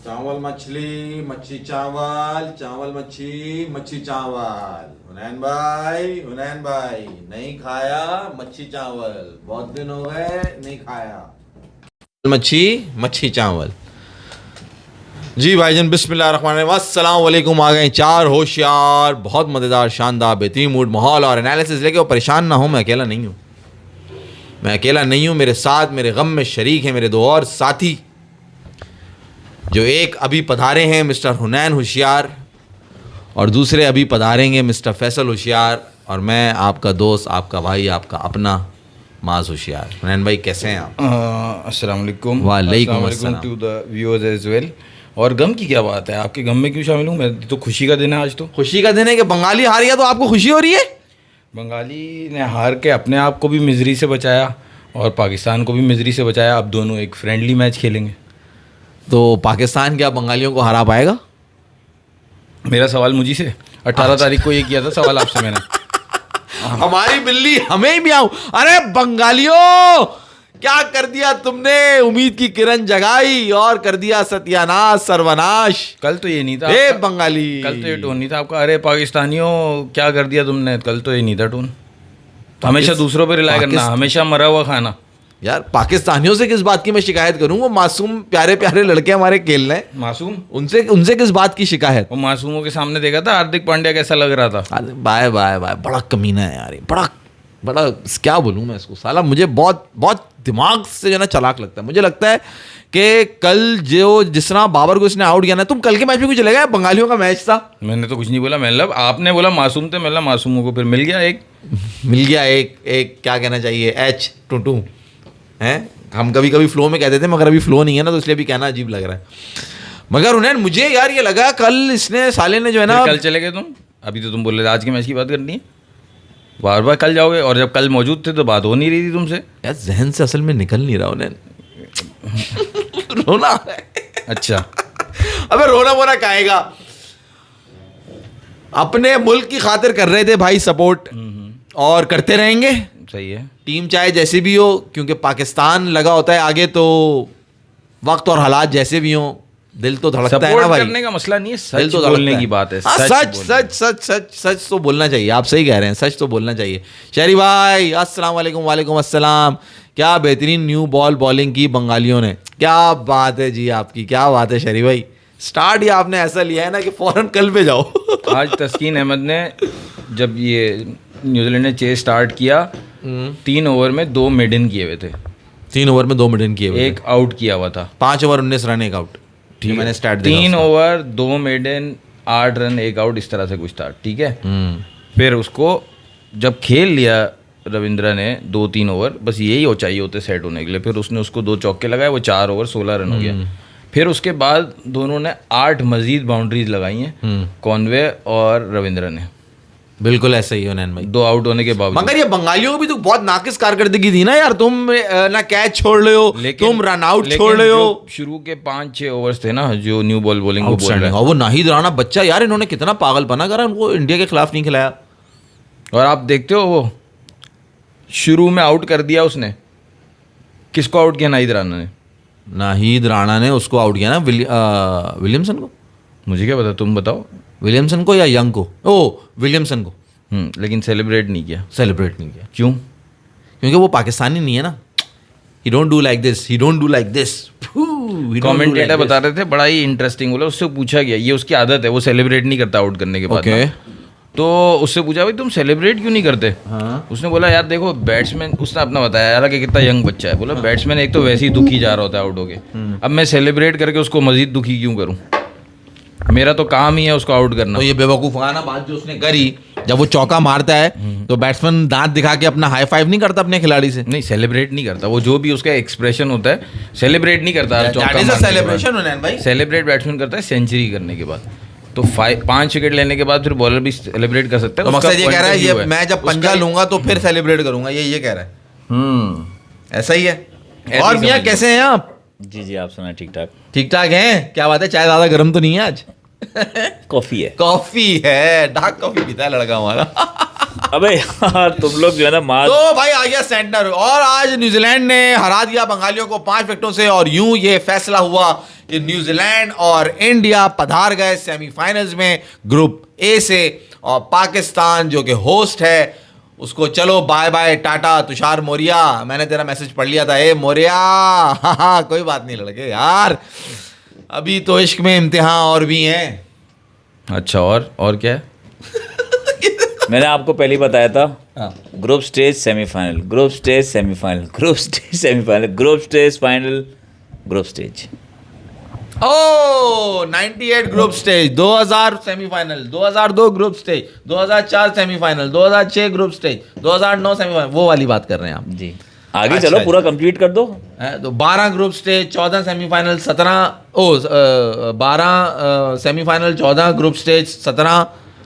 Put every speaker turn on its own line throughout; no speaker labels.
चावल मछली, मच्छी चावल, चावल मच्छी, मच्छी चावल। हुनैन भाई नहीं खाया मच्छी चावल, बहुत दिन हो गए नहीं खाया मच्छी, मच्छी चावल। जी भाईजान, बिस्मिल्लाहिर्रहमानिर्रहीम, अस्सलाम वालेकुम। आ गए चार होशियार, बहुत मज़ेदार, शानदार, बेहतरीन मूड, माहौल और एनालिसिस लेके। परेशान ना हो, मैं अकेला नहीं हूँ, मैं अकेला नहीं हूँ। मेरे साथ, मेरे गम में शरीक हैं मेरे दो और साथी, जो एक अभी पधारे हैं मिस्टर हुनैन होशियार, और दूसरे अभी पधारेंगे मिस्टर फैसल होशियार, और मैं आपका दोस्त, आपका भाई, आपका अपना माज होशियार। हुनैन भाई कैसे हैं आप?
अस्सलाम वालेकुम।
वालेकुम अस्सलाम
to the viewers as well. और गम की क्या बात है, आपके गम में क्यों शामिल हूँ मैं? तो खुशी का दिन है आज। तो
खुशी का दिन है कि बंगाली हार गया, तो आपको खुशी हो रही है?
बंगाली ने हार के अपने आप को भी मिजरी से बचाया और पाकिस्तान को भी मिजरी से बचाया। अब दोनों एक फ्रेंडली मैच खेलेंगे।
तो पाकिस्तान क्या बंगालियों को हरा पाएगा?
मेरा सवाल मुझी से 18 तारीख को ये किया था सवाल आपसे मैंने।
हमारी बिल्ली हमें ही भी आऊं। अरे बंगालियों, क्या कर दिया तुमने? उम्मीद की किरण जगाई और कर दिया सत्यानाश, सर्वनाश।
कल तो ये नहीं था
ए बंगाली,
कल तो ये टोन नहीं था आपका। अरे पाकिस्तानियों क्या कर दिया तुमने, कल तो ये नहीं था टोन। हमेशा दूसरों पे रिलाई करना, हमेशा मरा हुआ खाना।
यार पाकिस्तानियों से किस बात की मैं शिकायत करूं? वो मासूम प्यारे प्यारे लड़के हमारे खेल रहे हैं।
मासूम?
उनसे उनसे किस बात की शिकायत?
वो मासूमों के सामने देखा था हार्दिक पांड्या कैसा लग रहा था।
अरे बाय बाय बाय, बड़ा कमीना है यार ये, बड़ा बड़ा, क्या बोलूं मैं इसको। साला मुझे बहुत बहुत दिमाग से जो ना चालाक लगता है। मुझे लगता है कि कल जो जिस तरह बाबर को इसने आउट किया ना, तुम कल के मैच में क्यों चले गए? बंगालियों का मैच था।
मैंने तो कुछ नहीं बोला, मतलब आपने बोला मासूम थे, मतलब मासूमों को फिर मिल गया एक।
मिल गया एक, एक क्या कहना चाहिए, एच टू हैं। हम कभी कभी फ्लो में कहते थे, मगर अभी फ्लो नहीं है ना, तो इसलिए भी कहना अजीब लग रहा है। मगर उन्हें मुझे यार ये लगा कल इसने साले ने जो है ना,
कल चले गए तुम। अभी तो तुम बोल रहे थे आज के मैच की बात करनी है, बार बार कल जाओगे। और जब कल मौजूद थे तो बात हो नहीं रही थी तुमसे।
यार जहन से असल में निकल नहीं रहा उन्हें। रोना आ रहा है।
अच्छा,
अबे रोना वोना काहेगा? अपने मुल्क की खातिर कर रहे थे भाई सपोर्ट, और करते रहेंगे।
सही है।
टीम चाहे जैसी भी हो, क्योंकि पाकिस्तान लगा होता है आगे, तो वक्त और हालात जैसे भी हों, दिल तो धड़कता है ना भाई।
करने का मसला नहीं है,
दिल
सच
तो
बोलने की बात है।
सच सच सच सच सच तो बोलना चाहिए। आप सही कह रहे हैं, सच तो बोलना चाहिए। शहरी भाई अस्सलाम वालेकुम। वालेकुम अस्सलाम। क्या बेहतरीन न्यू बॉल बॉलिंग की बंगालियों ने, क्या बात है जी आपकी, क्या बात है शहरी भाई। स्टार्ट ही आपने ऐसा लिया है ना कि फौरन कल पे जाओ।
आज तस्कीन अहमद ने, जब ये न्यूजीलैंड ने चेस स्टार्ट किया, 3 ओवर में 2 मिडन किए हुए थे।
3 ओवर में 2 मिडन किए हुए,
एक आउट किया हुआ था।
5 ओवर 19 रन, एक आउट। ठीक है, मैंने स्टार्ट दिया।
3 ओवर 2 मिडन 8 रन 1 आउट, इस तरह से कुछ था। ठीक है। फिर उसको जब खेल लिया रविंद्रा ने 2-3 ओवर, बस यही हो चाहिए होते सेट होने के लिए। फिर उसने उसको 2 चौके लगाए, वो 4 ओवर 16 रन हो गया। फिर उसके बाद दोनों ने 8 मजीद बाउंड्रीज लगाई हैं, कॉनवे और रविंद्रा ने।
बिल्कुल ऐसा ही है भाई,
2 आउट होने के बावजूद।
मगर ये बंगालियों को भी तो बहुत नाकिस कारकर्दगी थी ना यार। तुम ना कैच छोड़ रहे हो, तुम रन आउट छोड़ रहे हो।
शुरू के 5-6 ओवर्स थे ना, जो न्यू बॉल बॉलिंग को बोल रहे हैं,
और वो नाहिद राणा बच्चा यार, इन्होंने कितना पागलपना करा, उनको इंडिया के खिलाफ नहीं खिलाया।
और आप देखते हो, वो शुरू में आउट कर दिया उसने। किसको आउट किया? नाहिद राणा ने।
नाहिद राणा ने उसको आउट किया ना, विलियमसन को।
मुझे क्या पता, तुम बताओ।
विलियमसन को या यंग को? ओ विलियमसन को।
लेकिन सेलिब्रेट नहीं किया।
सेलिब्रेट नहीं किया
क्यों?
क्योंकि वो पाकिस्तानी नहीं है ना। ही don't do like this, he don't do like this.
Commentator बता रहे थे, बड़ा ही इंटरेस्टिंग बोला। उससे पूछा गया, ये उसकी आदत है, वो सेलिब्रेट नहीं करता आउट करने के बाद ना। तो उससे पूछा, भाई तुम सेलिब्रेट क्यों नहीं करते? हाँ। उसने बोला, यार देखो बैट्समैन, उसने अपना बताया यार कि कितना यंग बच्चा है। बोला बैट्समैन एक तो वैसे ही दुखी जा रहा होता है आउट होके, अब मैं सेलिब्रेट करके उसको मजीद दुखी क्यों करूं? मेरा तो काम ही है उसको आउट करना।
तो ये बेवकूफ़ाना बात जो उसने करी, जब वो चौका मारता है तो बैट्समैन दांत दिखा के अपना हाई फाइव नहीं करता अपने खिलाड़ी से?
नहीं, सेलिब्रेट नहीं करता वो, जो भी उसका एक्सप्रेशन होता है सेलिब्रेट नहीं करता। सेलिब्रेट बैट्समैन करता है सेंचुरी करने के बाद। तो 5 विकेट लेने के बाद फिर बॉलर भी सेलिब्रेट कर सकता है।
तो मकसद ये कह रहा है, ये मैं जब पंजा लूंगा तो फिर सेलिब्रेट करूंगा, ये कह रहा है। ऐसा ही है। और मियां कैसे हैं आप?
जी जी, आप सुना? ठीक ठाक।
ठीक ठाक हैं? क्या बात है, चाय ज़्यादा गर्म तो नहीं है आज?
कॉफ़ी है।
कॉफ़ी है, डार्क कॉफ़ी पीता है लड़का हमारा।
अबे यार तुम लोग जो है ना मार
तो भाई आ गया सेंटर, और आज न्यूजीलैंड ने हरा दिया बंगालियों को 5 विकेटों से, और यूं ये फैसला हुआ कि न्यूजीलैंड और इंडिया पधार गए सेमीफाइनल्स में ग्रुप ए से, और पाकिस्तान जो कि होस्ट है उसको चलो बाय बाय टाटा। तुषार मोरिया, मैंने तेरा मैसेज पढ़ लिया था, ए मोरिया हाँ कोई बात नहीं लड़के यार, अभी तो इश्क में इम्तिहान और भी हैं।
अच्छा, और क्या है?
मैंने आपको पहले ही बताया था,
हाँ।
Group stage semifinal, group stage semifinal, group stage semifinal, group stage final, group stage.
ओ 98 group stage, 2000 semifinal, 2002 group stage, 2004 semifinal, 2006 group stage, 2009 semifinal, वो वाली बात कर रहे हैं आप
जी आगे
अच्छा
चलो,
जी।
पूरा कंप्लीट कर दो।
तो 12 group stage, 14 semifinal, 12 semifinal, 14 group stage, 17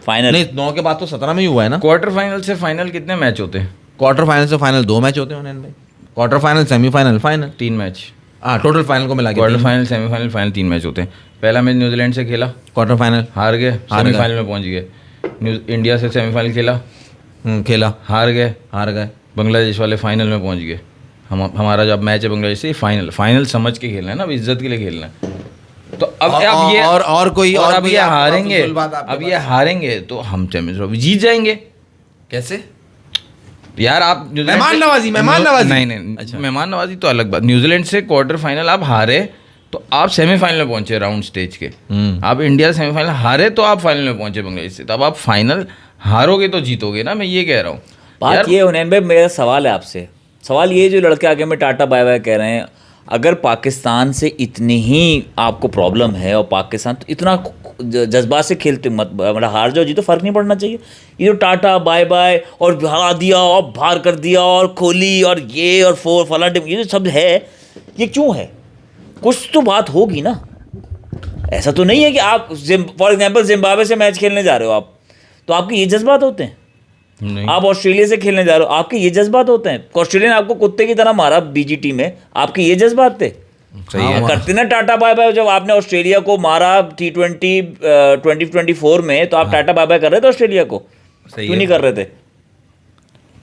final
नहीं 9 के बाद तो 17 में ही हुआ है ना।
क्वार्टर फाइनल से फाइनल कितने मैच होते हैं?
क्वार्टर फाइनल से फाइनल 2 मैच होते हैं भाई, quarter final semifinal final,
3 match.
हाँ टोटल फाइनल को मिला के
quarter
3।
Final, semifinal, final 3 match होते हैं। पहला मैच न्यूजीलैंड से खेला,
क्वार्टर फाइनल
हार गए,
हार गए।
सेमीफाइनल में पहुंच गए। इंडिया से सेमीफाइनल खेला,
खेला,
हार गए।
हार गए।
बांग्लादेश वाले फाइनल में पहुंच गए। हमारा जब मैच है बांग्लादेश से, फाइनल समझ के खेलना है ना, अब इज्जत के लिए खेलना है। तो अब ये
और कोई और
अब
कोई
ये
आप-
हारेंगे,
आप बात आपके
अब ये
पास।
हारेंगे तो हम चैंपियंस ट्रॉफी जीत जाएंगे।
कैसे?
यार आप
मेहमान नवाजी, मेहमान नवाजी।
नहीं
अच्छा।
मेहमान नवाजी तो अलग बात। न्यूजीलैंड से क्वार्टर फाइनल आप हारे तो आप सेमीफाइनल में पहुंचे राउंड स्टेज के। आप इंडिया से सेमीफाइनल हारे तो आप फाइनल में पहुंचे बांग्लादेश से, तब आप फाइनल हारोगे तो जीतोगे ना, मैं ये कह रहा हूँ।
बात ये हुनैन भाई, मेरा सवाल है आपसे, सवाल ये जो लड़के आगे में टाटा बाय बाय कह रहे हैं, अगर पाकिस्तान से इतनी ही आपको प्रॉब्लम है और पाकिस्तान तो इतना जज्बात से खेलते मत, मतलब हार जाओ जी तो फर्क नहीं पड़ना चाहिए। ये जो टाटा बाय बाय और हरा दिया और बाहर कर दिया और कोहली और ये और फोर फला ये जो सब है, ये क्यों है? कुछ तो बात होगी ना। ऐसा तो नहीं है कि आप फॉर एग्जाम्पल जिम्बाब्वे से मैच खेलने जा रहे हो आप, तो आपके ये जज्बात होते हैं।
नहीं।
आप ऑस्ट्रेलिया से खेलने जा रहे हो, आपके ये जज्बात होते हैं। ऑस्ट्रेलिया ने आपको कुत्ते की तरह मारा बीजीटी में, आपके ये जज्बात थे।
सही है।
करते ना टाटा बाय बाय, जब आपने ऑस्ट्रेलिया को मारा T20 2024 में, तो आप टाटा बाय बाय कर रहे थे ऑस्ट्रेलिया को,
सही
क्यों
है।
नहीं कर रहे थे?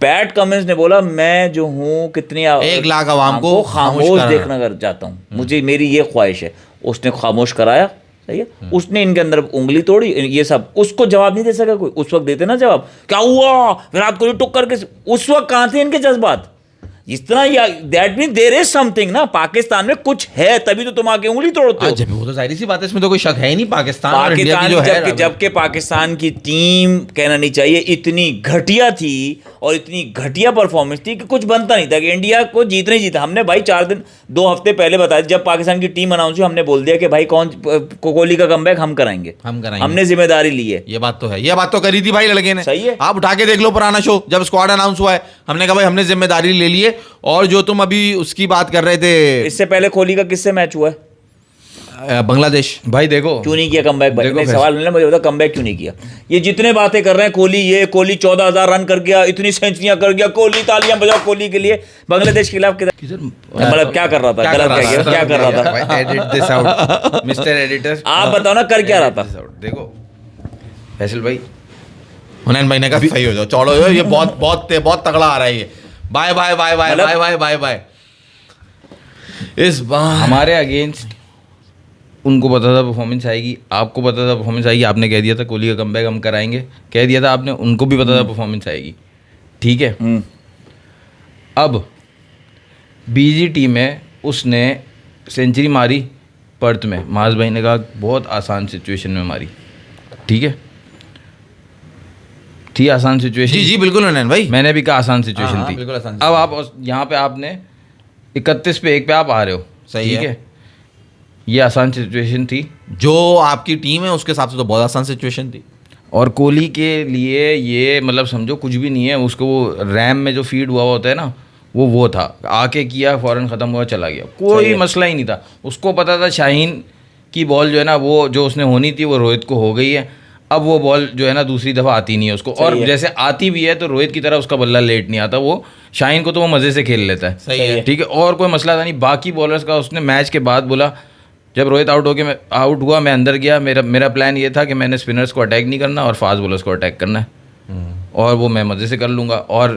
पैट कमिंस ने बोला मैं जो हूँ कितनी
1 लाख अवाम को खामोश
खामोश
कराना।
देखना कर जाता हूँ, मुझे मेरी ये ख्वाहिश है। उसने खामोश कराया, सही है। उसने इनके अंदर उंगली तोड़ी, ये सब। उसको जवाब नहीं दे सका कोई। उस वक्त देते ना जवाब, क्या हुआ विराट कोहली टुक करके, उस वक्त कहाँ थे इनके जज्बात? इस तरह या that mean there is something ना, पाकिस्तान में कुछ है, तभी तो तुम आके उंगली तोड़ते हो।
जब वो तो जाहिर सी बात है, इसमें तो कोई शक है ही नहीं। पाकिस्तान और इंडिया की
पाकिस्तान
जो है
जबकि पाकिस्तान की टीम, कहना नहीं चाहिए, इतनी घटिया थी और इतनी घटिया परफॉर्मेंस थी कि कुछ बनता नहीं था कि इंडिया को जीतना ही जीता। हमने भाई 2 हफ्ते पहले बताया, जब पाकिस्तान की टीम अनाउंस हुई, हमने बोल दिया कि भाई कोहली का कमबैक हम कराएंगे, हमने जिम्मेदारी ली है।
ये बात तो है, ये बात तो करी थी भाई लड़के ने।
सही है।
आप उठा के देख लो पुराना शो, जब स्क्वाड अनाउंस हुआ है, हमने कहा भाई हमने जिम्मेदारी ले ली है। और जो तुम अभी उसकी बात कर रहे थे,
इससे पहले कोहली का किससे मैच हुआ है?
बांग्लादेश।
भाई देखो,
क्यों नहीं किया कमबैक? भाई
देखो
नहीं,
फैसला-
सवाल नहीं, मुझे बता कमबैक क्यों नहीं किया? ये जितने बातें कर रहे हैं, कोहली 14,000 रन कर गया, इतनी सेंचुरियां कर गया, कोहली तालियां बजाओ कोहली के लिए। बांग्लादेश के खिलाफ मतलब क्या कर रहा था? गलत क्या कर रहा था?
Edit this out mister editor,
आप बताओ ना, कर क्या रहा था?
देखो फैसल भाई,
हुनैन भाई ने कहा सही हो जाओ, चौड़ो हो जाओ, ये बहुत तगड़ा आ रहा है ये। बाय बाय बाय बाय
मतलब-
बाय बाय बाय बाय। इस बार
हमारे अगेंस्ट उनको पता था परफॉर्मेंस आएगी, आपको पता था परफॉर्मेंस आएगी, आपने कह दिया था कोहली का कमबैक हम कराएंगे, कह दिया था आपने, उनको भी पता था परफॉर्मेंस आएगी, ठीक है। अब बीजीटी में उसने सेंचुरी मारी पर्थ में, माज भाई ने कहा बहुत आसान सिचुएशन में मारी, ठीक है, थी आसान सिचुएशन।
जी बिल्कुल हुनैन भाई,
मैंने भी कहा आसान सिचुएशन
हाँ,
थी।
बिल्कुल आसान
अब आप यहाँ पे आपने 31 पे 1 पे आप आ रहे हो,
सही
ठीक
है।
ये आसान सिचुएशन थी,
जो आपकी टीम है उसके हिसाब से तो बहुत आसान सिचुएशन थी।
और कोहली के लिए ये मतलब समझो कुछ भी नहीं है। उसको वो रैम में जो फीड हुआ होता है ना, वो था, आके किया, फौरन ख़त्म हुआ, चला गया, कोई मसला ही नहीं था। उसको पता था शाहीन की बॉल जो है ना, वो जो उसने होनी थी वो रोहित को हो गई है। अब वो बॉल जो है ना दूसरी दफ़ा आती नहीं है उसको, और जैसे आती भी है तो रोहित की तरह उसका बल्ला लेट नहीं आता, वो शाहीन को तो वो मज़े से खेल लेता है,
सही है।
ठीक है, और कोई मसला था नहीं। बाकी बॉलर्स का उसने मैच के बाद बोला, जब रोहित आउट हुआ मैं अंदर गया, मेरा प्लान ये था कि मैंने स्पिनर्स को अटैक नहीं करना और फास्ट बॉलर्स को अटैक करना है, और वो मैं मज़े से कर लूँगा। और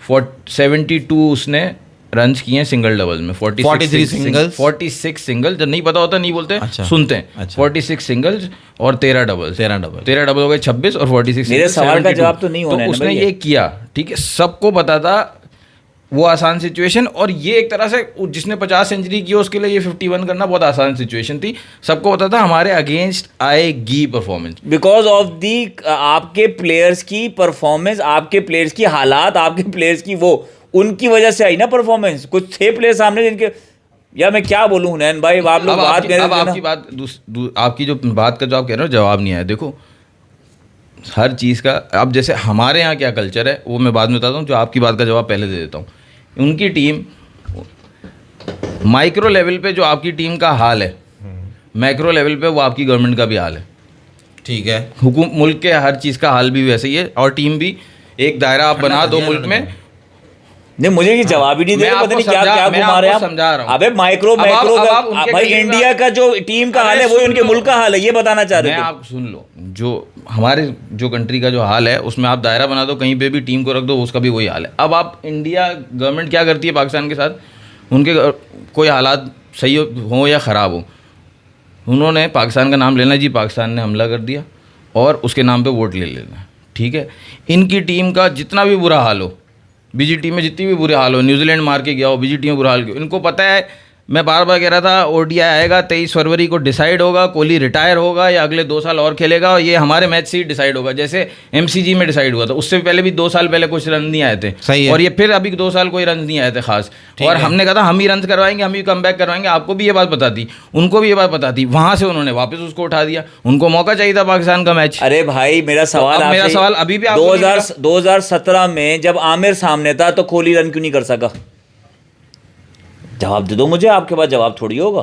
72 उसने रन्स किए हैं सिंगल डबल में,
43 सिंगल्स,
46 सिंगल, जब नहीं पता होता नहीं बोलते,
अच्छा,
सुनते हैं।
अच्छा।
46 सिंगल्स और 13 डबल हो गए 26 और 46।
मेरे सवाल का जवाब तो नहीं होना है ना
उसने
भाई
ये किया, ठीक है, सबको पता था वो आसान सिचुएशन। और ये एक तरह से जिसने 50 सेंचुरी की उसके लिए ये 51 करना बहुत आसान सिचुएशन थी। सबको पता था हमारे अगेंस्ट आएगी परफॉर्मेंस,
बिकॉज ऑफ दी आपके प्लेयर्स की परफॉर्मेंस, आपके प्लेयर्स की हालात, आपके प्लेयर्स की वो उनकी वजह से आई ना परफॉर्मेंस। कुछ थे प्लेयर सामने जिनके, यार मैं क्या बोलूं हुनैन भाई, आप लोग बात कर रहे
अब आपकी बात आपकी जो बात का जो आप कह रहे हो जवाब नहीं आया। देखो हर चीज़ का, अब जैसे हमारे यहाँ क्या कल्चर है वो मैं बाद में बताता हूँ, जो आपकी बात का जवाब पहले दे देता हूँ। उनकी टीम माइक्रो लेवल पे जो आपकी टीम का हाल है, मैक्रो लेवल पे वो आपकी गवर्नमेंट का भी हाल है,
ठीक है।
मुल्क के हर चीज़ का हाल भी वैसे ही है। और टीम भी एक दायरा आप बना दो मुल्क में।
नहीं, मुझे ये जवाब ही नहीं दे रहे, पता नहीं क्या क्या घुमा रहे हैं आप।
समझा रहा हूँ।
अबे माइक्रो भाई इंडिया का जो टीम का हाल है वो उनके मुल्क का हाल है, ये बताना चाह रहे थे।
आप सुन लो, जो हमारे जो कंट्री का जो हाल है उसमें आप दायरा बना दो, कहीं पे भी टीम को रख दो, उसका भी वही हाल है। अब आप इंडिया गवर्नमेंट क्या करती है पाकिस्तान के साथ, उनके कोई हालात सही हो या ख़राब हो, उन्होंने पाकिस्तान का नाम लेना, जी पाकिस्तान ने हमला कर दिया और उसके नाम पे वोट ले लेना, ठीक है। इनकी टीम का जितना भी बुरा हाल हो, बीजीटी में जितनी भी बुरे हाल हो, न्यूजीलैंड मार के गया हो, बीजीटी में बुरा हाल क्यों, इनको पता है। मैं बार बार कह रहा था ओडीआई आएगा 23 फरवरी को डिसाइड होगा, कोहली रिटायर होगा या अगले 2 साल और खेलेगा, और ये हमारे मैच से ही डिसाइड होगा, जैसे एमसीजी में डिसाइड हुआ था। उससे पहले भी 2 साल पहले कुछ रन नहीं आए थे,
सही है।
और ये फिर अभी 2 साल कोई रन नहीं आए थे खास, और हमने कहा था हम ही रन करवाएंगे, हम ही कम बैक करवाएंगे। आपको भी ये बात पता थी, उनको भी ये बात पता थी, वहां से उन्होंने वापस उसको उठा दिया। उनको मौका चाहिए था पाकिस्तान का मैच।
अरे भाई मेरा सवाल
अभी भी
2017 में जब आमिर सामने था तो कोहली रन क्यों नहीं कर सका? जवाब दे दो मुझे, आपके पास जवाब थोड़ी होगा।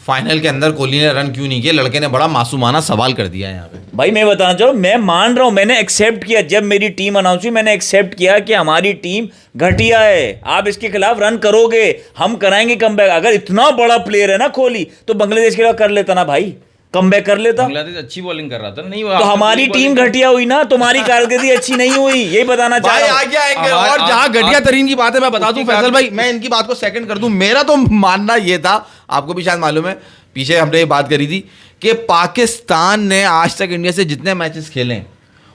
फाइनल के अंदर कोहली ने रन क्यों नहीं किए? लड़के ने बड़ा मासूमाना सवाल कर दिया है यहाँ पे।
भाई मैं बताना चाहूँ, मैं मान रहा हूँ, मैंने एक्सेप्ट किया, जब मेरी टीम अनाउंस हुई मैंने एक्सेप्ट किया कि हमारी टीम घटिया है, आप इसके खिलाफ रन करोगे, हम कराएंगे कमबैक। अगर इतना बड़ा प्लेयर है ना कोहली, तो बांग्लादेश के खिलाफ कर लेता ना भाई, कमबैक कर लेता।
बांग्लादेश अच्छी बॉलिंग कर रहा था, नहीं
तो हमारी टीम घटिया हुई ना, तुम्हारी कारकर्दगी अच्छी नहीं हुई, यही बताना चाह रहा हूं।
और जहां घटिया तरीन की बात है मैं बता दूं फैसल भाई, मैं इनकी बात को सेकंड कर दूं। मेरा तो मानना ये था, आपको भी शायद मालूम है, पीछे हमने ये बात करी थी कि पाकिस्तान ने आज तक इंडिया से जितने मैचेस खेले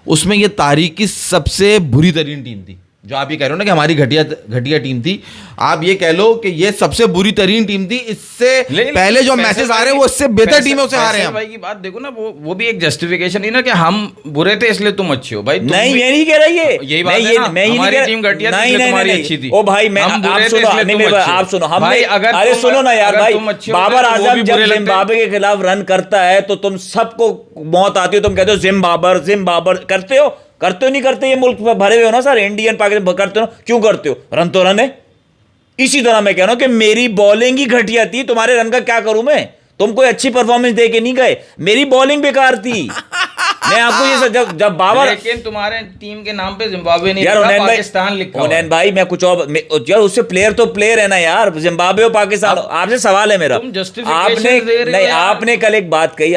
उसमें ये तारीख की सबसे बुरी तरीन टीम थी। जो आप ये कह रहे हो ना कि हमारी घटिया टीम थी, आप ये कह लो कि ये सबसे बुरी तरीन टीम थी। इससे पहले जो मैचेस आ रहे हैं वो इससे बेहतर टीमों से आ रहे हैं।
भाई की बात देखो ना, वो भी एक जस्टिफिकेशन है ना कि हम बुरे थे इसलिए तुम अच्छे हो। भाई
नहीं, मैं नहीं कह रहा ये,
यही बात है ना, हमारी टीम घटिया थी इसलिए तुम्हारी अच्छी थी।
ओ भाई मैं, आप सुनो, हमने, अरे सुनो ना यार भाई, बाबर आजम जब जिम्बाब्वे के खिलाफ रन करता है तो तुम सबको मौत आती है, तुम कहते हो जिम्बाबर करते हो नहीं करते? ये मुल्क भरे हुए हो ना सर, इंडियन पाकिस्तान करते हो, क्यों करते हो? रन तो रन है। इसी तरह मैं कह रहा हूं कि मेरी बॉलिंग ही घटिया थी, तुम्हारे रन का क्या करूं मैं? तुम कोई अच्छी परफॉर्मेंस दे के नहीं गए, मेरी बॉलिंग बेकार थी। मैं आपको ये जब बाबर,
लेकिन तुम्हारे टीम के नाम पे जिम्बाब्वे नहीं
यार
लिखा, पाकिस्तान लिखा।
हुनैन भाई मैं कुछ और यार, उससे प्लेयर तो प्लेयर है ना यार, जिम्बाब्वे और पाकिस्तान। आपसे सवाल है मेरा, आपने कल एक बात कही,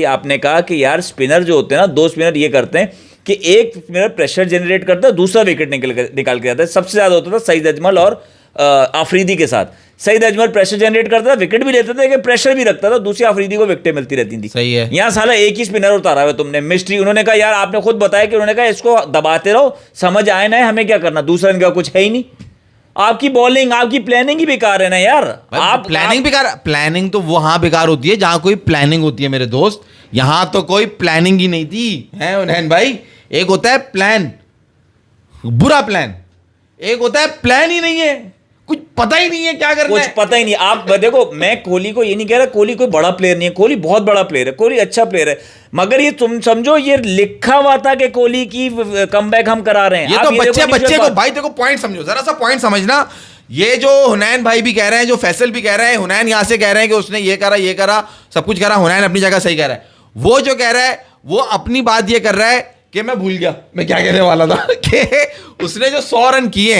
आपने कहा कि यार स्पिनर जो होते हैं ना, 2 स्पिनर ये करते हैं कि एक स्पिनर प्रेशर जनरेट करता है, दूसरा विकेट निकाल के जाता है। सबसे ज्यादा होता था सईद अजमल और आफरीदी के साथ। सईद अजमल प्रेशर जनरेट करता था, विकेट भी लेता था, लेकिन प्रेशर भी रखता था, दूसरी आफरीदी को विकेटें मिलती रहती थी।
सही है।
यहाँ साला एक ही स्पिनर उतारा हुआ तुमने, मिस्ट्री। उन्होंने कहा यार, आपने खुद बताया कि उन्होंने कहा इसको दबाते रहो, समझ आए ना हमें क्या करना, दूसरा इनका कुछ है ही नहीं। आपकी बॉलिंग, आपकी प्लानिंग ही बेकार है ना यार। आप
प्लानिंग तो वहां बेकार होती है जहां कोई प्लानिंग होती है मेरे दोस्त। यहां तो कोई प्लानिंग ही नहीं थी, है हुनैन भाई। एक होता है प्लान, बुरा प्लान, एक होता है प्लान ही नहीं है, कुछ पता ही नहीं है क्या करना है,
कुछ पता ही नहीं। आप देखो, मैं कोहली को ये नहीं कह रहा, कोहली कोई बड़ा प्लेयर नहीं है, कोहली बहुत बड़ा प्लेयर है, कोहली अच्छा प्लेयर है, मगर ये तुम समझो ये लिखा हुआ था कि कोहली की कमबैक हम करा रहे हैं।
ये तो बच्चे को भाई देखो, पॉइंट समझो, जरा सा पॉइंट समझना। ये जो हुनैन भाई भी कह रहे हैं, जो फैसल भी कह रहे हैं, हुनैन यहां से कह रहे हैं कि उसने ये करा सब कुछ करा, हुनैन अपनी जगह सही कह रहा है। वो जो कह रहा है वो अपनी बात ये कर रहा है कि मैं भूल गया मैं क्या कहने वाला था कि उसने जो 100 रन किए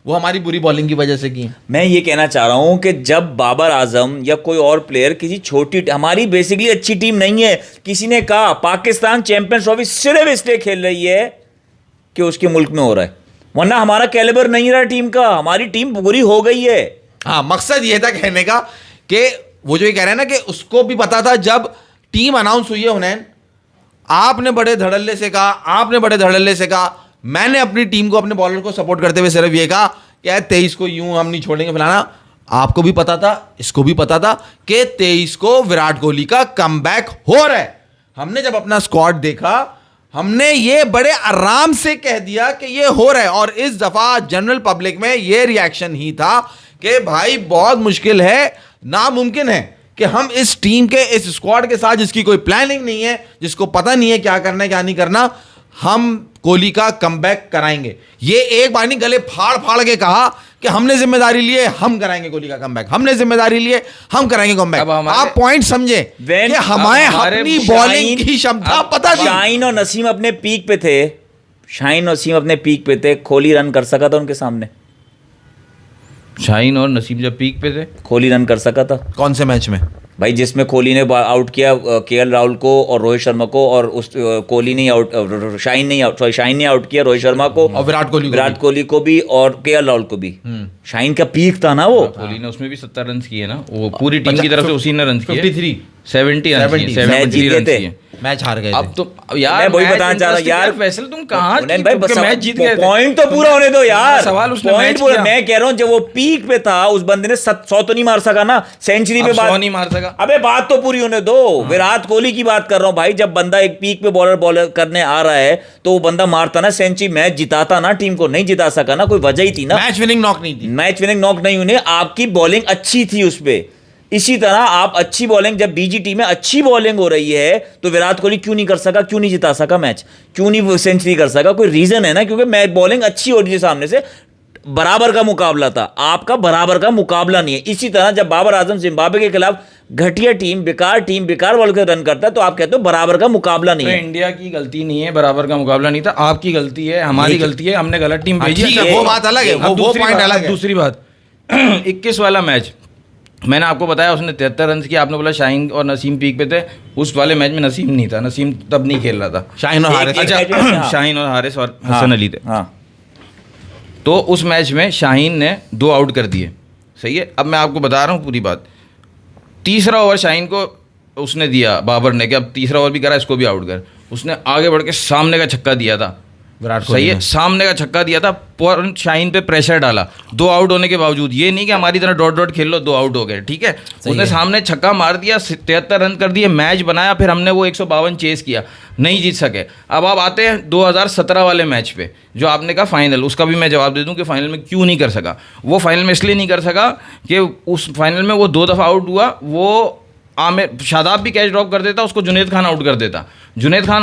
वो हमारी बुरी बॉलिंग की वजह से की है।
मैं ये कहना चाह रहा हूं कि जब बाबर आजम या कोई और प्लेयर किसी छोटी, हमारी बेसिकली अच्छी टीम नहीं है, किसी ने कहा पाकिस्तान चैंपियंस ट्रॉफी सिर्फ इसलिए खेल रही है कि उसके मुल्क में हो रहा है, वरना हमारा कैलिबर नहीं रहा टीम का, हमारी टीम पूरी हो गई है।
हाँ, मकसद ये था कहने का कि वो जो ये कह रहे हैं ना कि उसको भी पता था जब टीम अनाउंस हुई है हुनैन, आपने बड़े धड़ल्ले से कहा, मैंने अपनी टीम को, अपने बॉलर को सपोर्ट करते हुए सिर्फ ये कहा कि यार 23 को यूं हम नहीं छोड़ेंगे फलाना। आपको भी पता था, इसको भी पता था कि 23 को विराट कोहली का कमबैक हो रहा है। हमने जब अपना स्क्वाड देखा, हमने ये बड़े आराम से कह दिया कि ये हो रहा है, और इस दफा जनरल पब्लिक में ये रिएक्शन ही था कि भाई बहुत मुश्किल है, नामुमकिन है कि हम इस टीम के, इस स्क्वाड के साथ जिसकी कोई प्लानिंग नहीं है, जिसको पता नहीं है क्या करना है क्या नहीं करना, हम कोहली का कमबैक कराएंगे। ये एक बार नहीं, गले फाड़ फाड़ के कहा कि हमने जिम्मेदारी लिए, हम कराएंगे कोहली का कमबैक, हमने जिम्मेदारी लिए, हम कराएंगे कमबैक। आप पॉइंट समझे कि हमें अपनी बॉलिंग की क्षमता पता थी।
शाहीन और नसीम अपने पीक पे थे, कोहली रन कर सका था उनके सामने?
शाहीन और नसीम जब पीक पे थे,
कोहली रन कर सका था?
कौन से मैच में
भाई? जिसमें कोहली ने आउट किया केएल राहुल को और रोहित शर्मा को, और उस कोहली ने शाहीन ने आउट किया रोहित शर्मा को
और विराट कोहली
को भी और केएल राहुल को भी। शाहीन का पीक था ना वो।
कोहली ने उसमें भी 70 रन किए ना, वो पूरी टीम की तरफ से उसी ने रन किए
53
70
मैच जीते थे,
मैच हार गए।
अब तो यार
मैं वही बताना चाह रहा हूं यार,
फैसल तुम कहाँ
मैच
जीत गए?
पॉइंट तो पूरा होने दो यार।
सवाल उसने
पॉइंट पूरा, मैं कह रहा हूं जब वो पीक पे था उस बंदे ने 100 तो नहीं मार सका ना, सेंचुरी पे बात
नहीं मार सका।
अबे बात तो पूरी होने दो। विराट कोहली की बात कर रहा हूं भाई, जब बंदा एक पीक पे बॉलर करने आ रहा है तो वो बंदा मारता ना सेंचुरी, मैच जिताता ना, टीम को नहीं जिता सका ना, कोई वजह ही थी ना,
मैच विनिंग नॉक नहीं
हुई, आपकी बॉलिंग अच्छी थी उस पे। इसी तरह आप अच्छी बॉलिंग, जब बीजीटी में अच्छी बॉलिंग हो रही है तो विराट कोहली क्यों नहीं कर सका, क्यों नहीं जिता सका मैच, क्यों नहीं सेंचुरी कर सका? कोई रीजन है ना, क्योंकि मैच बॉलिंग अच्छी हो रही है सामने से, बराबर का मुकाबला था, आपका बराबर का मुकाबला नहीं है। इसी तरह जब बाबर आजम जिम्बाब्वे के खिलाफ घटिया टीम, बेकार बॉल के रन करता है तो आप कहते हो बराबर का मुकाबला नहीं है।
इंडिया की गलती नहीं है, बराबर का मुकाबला नहीं था, आपकी गलती है, हमारी गलती है, हमने गलत टीम भेजी।
वो बात अलग है, वो पॉइंट अलग है।
दूसरी बात 21 वाला मैच मैंने आपको बताया, उसने 73 रन किया, आपने बोला शाहीन और नसीम पीक पे थे, उस वाले मैच में नसीम नहीं था, नसीम तब नहीं खेल रहा था,
शाहीन और हारिस।
अच्छा, शाहीन और हारिस और हसन अली थे। तो उस मैच में शाहीन ने 2 आउट कर दिए, सही है। अब मैं आपको बता रहा हूँ पूरी बात। तीसरा ओवर शाहीन को उसने दिया बाबर ने कि अब तीसरा ओवर भी करा, इसको भी आउट कर। उसने आगे बढ़ के सामने का छक्का दिया था,
विराट कोहली
सही है, सामने का छक्का दिया था, शाहीन पे प्रेशर डाला 2 आउट होने के बावजूद। ये नहीं कि हमारी तरह डॉट खेल लो 2 आउट हो गए, ठीक है। उसने सामने छक्का मार दिया, 73 रन कर दिए, मैच बनाया, फिर हमने वो 152 चेस किया, नहीं जीत सके। अब आप आते हैं 2017 वाले मैच पे, जो आपने कहा फाइनल, उसका भी मैं जवाब दे दूं कि फाइनल में क्यों नहीं कर सका। वो फाइनल में इसलिए नहीं कर सका कि उस फाइनल में वो 2 दफ़ा आउट हुआ, वो आमिर शादाब भी कैच ड्रॉप कर देता, उसको जुनैद खान आउट कर देता, जुनैद खान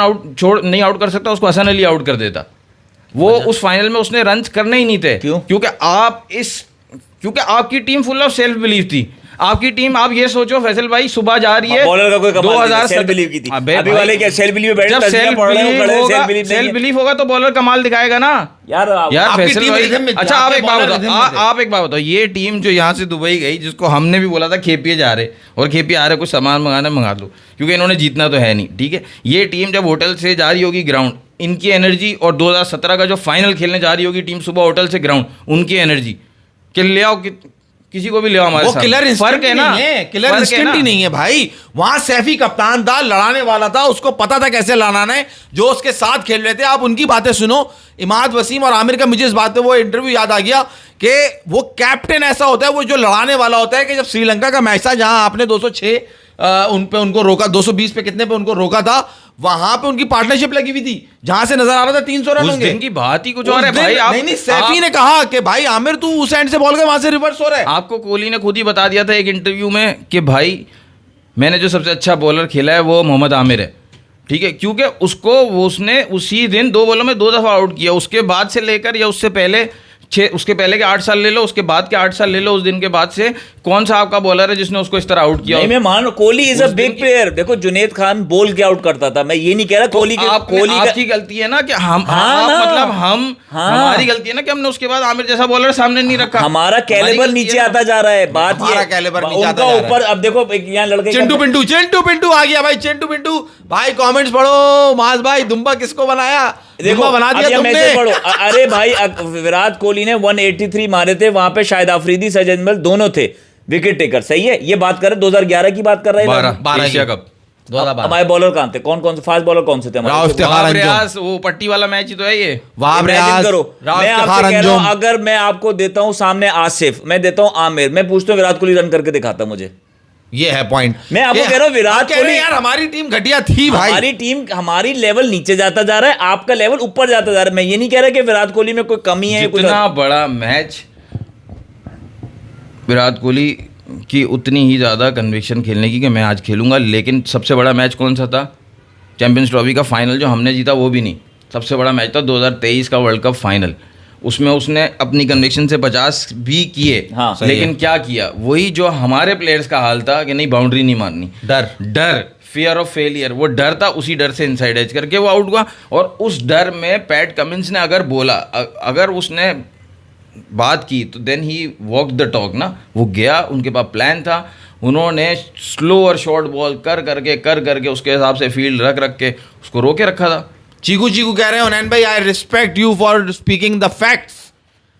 नहीं आउट कर सकता, उसको हसन अली आउट कर देता। वो उस फाइनल में उसने रन करने ही नहीं थे।
क्यों?
क्योंकि आपकी team full of self believe थी। आपकी टीम, आप ये सोचो फैसल भाई सुबह जा रही है,
बॉलर का कोई कमाल सेल्फ बिलीव की थी। अभी वाले क्या सेल्फ बिलीव बैठे,
जब सेल्फ बिलीव होगा तो बॉलर कमाल दिखाएगा ना
यार
फैसल भाई। अच्छा आप एक बात बताओ, ये टीम जो यहाँ से दुबई गई, जिसको हमने भी बोला था खेपिए जा रहे और खेपिए आ रहे, कुछ सामान मंगा लो, क्योंकि इन्होंने जीतना तो है नहीं, ठीक है। ये टीम जब होटल से जा रही होगी ग्राउंड, इनकी एनर्जी, और 2017 का जो फाइनल खेलने जा रही होगी टीम सुबह होटल से ग्राउंड, उनकी एनर्जी कि ले आओ, किसी को भी ले आओ हमारे साथ।
किलर
फर्क है ना,
किलर इंस्टिंक्ट ही नहीं है भाई। वहां सैफी कप्तान था, लड़ाने वाला था, उसको पता था कैसे लड़ाना है। जो उसके साथ खेल रहे थे, आप उनकी बातें सुनो, इमाद वसीम और आमिर का, मुझे इस बात पे वो इंटरव्यू याद आ गया कि वो कैप्टन ऐसा होता है, वो जो लड़ाने वाला होता है। कि जब श्रीलंका का मैच था, जहां आपने 206 उनको रोका, 220 पे कितने पे उनको रोका था, वहां पे उनकी पार्टनरशिप लगी हुई थी, जहां से नजर आ रहा था 300 रन होंगे।
दिन की बात ही कुछ और है भाई।
नहीं, सैफी ने कहा कि भाई आमिर तू उस एंड से बॉल के वहां से रिवर्स हो रहा है।
आपको कोहली ने खुद ही बता दिया था एक इंटरव्यू में कि भाई मैंने जो सबसे अच्छा बॉलर खेला है वो मोहम्मद आमिर है, ठीक है, क्योंकि उसने उसी दिन 2 बॉलों में 2 दफा आउट किया। उसके बाद से लेकर, या उससे पहले उसके पहले के 8 साल ले लो, उसके बाद के 8 साल ले लो, उस दिन के बाद से कौन सा आपका बॉलर है जिसने उसको इस तरह आउट किया?
नहीं, मैं मान रहा Kohli is a big player. देखो जुनैद खान बोल के आउट करता था, मैं ये नहीं कह रहा कोहली के कोहली
आपकी गलती है ना कि हम हमारी गलती है ना कि हमने उसके बाद आमिर जैसा बॉलर सामने नहीं रखा।
हमारा कैलिबर नीचे आता जा रहा है, बात ये
कैलिबर नीचे आता
उनका
जा रहा है।
ऊपर। अब देखो यहाँ लड़के
चिंटू पिंटू आ गया भाई। चिंटू पिंटू भाई कमेंट्स पढ़ो। मास भाई दुम्बा किसको बनाया?
देखो
बना दिया
अब मैसेज
तुमने।
पढ़ो। अरे भाई विराट कोहली ने 183 मारे थे, वहां पे शाहिद आफरीदी सचिन दोनों थे विकेट टेकर। सही है, ये बात कर रहे 2011 की बात कर रहे हैं।
12 एशिया कप।
हमारे बॉलर कहाँ थे? कौन कौन से फास्ट बॉलर कौन से थे हमारे?
वो पट्टी वाला मैच ही तो है ये।
करो मैं आपसे कह रहा हूं, अगर मैं आपको देता हूं सामने आसिफ, मैं देता हूं आमिर, मैं पूछता हूं विराट कोहली रन करके दिखाता मुझे।
ये है पॉइंट।
मैं आपको कह रहा हूं विराट कोहली।
यार हमारी टीम घटिया थी भाई।
हमारी टीम, हमारी लेवल नीचे जाता जा रहा है, आपका लेवल ऊपर जाता जा रहा है। मैं ये नहीं कह रहा कि विराट कोहली में कोई कमी है।
इतना बड़ा मैच विराट कोहली की उतनी ही ज़्यादा कन्विक्शन खेलने की कि मैं आज खेलूंगा। लेकिन सबसे बड़ा मैच कौन सा था? चैंपियंस ट्रॉफी का फाइनल जो हमने जीता वो भी नहीं। सबसे बड़ा मैच था 2023 का वर्ल्ड कप फाइनल। उसमें उसने अपनी कन्विक्शन से 50 भी किए।
हाँ,
लेकिन क्या किया? वही जो हमारे प्लेयर्स का हाल था कि नहीं बाउंड्री नहीं मारनी, डर फियर ऑफ फेलियर, वो डर था। उसी डर से इनसाइड एज करके वो आउट हुआ। और उस डर में पैट कमिंस ने अगर बोला, अगर उसने बात की तो देन ही वॉक द टॉक ना। वो गया, उनके पास प्लान था, उन्होंने स्लो और शॉर्ट बॉल कर करके उसके हिसाब से फील्ड रख के उसको रोके रखा था।
चीकू कह रहे हैं हुनैन भाई, I respect you for speaking the facts.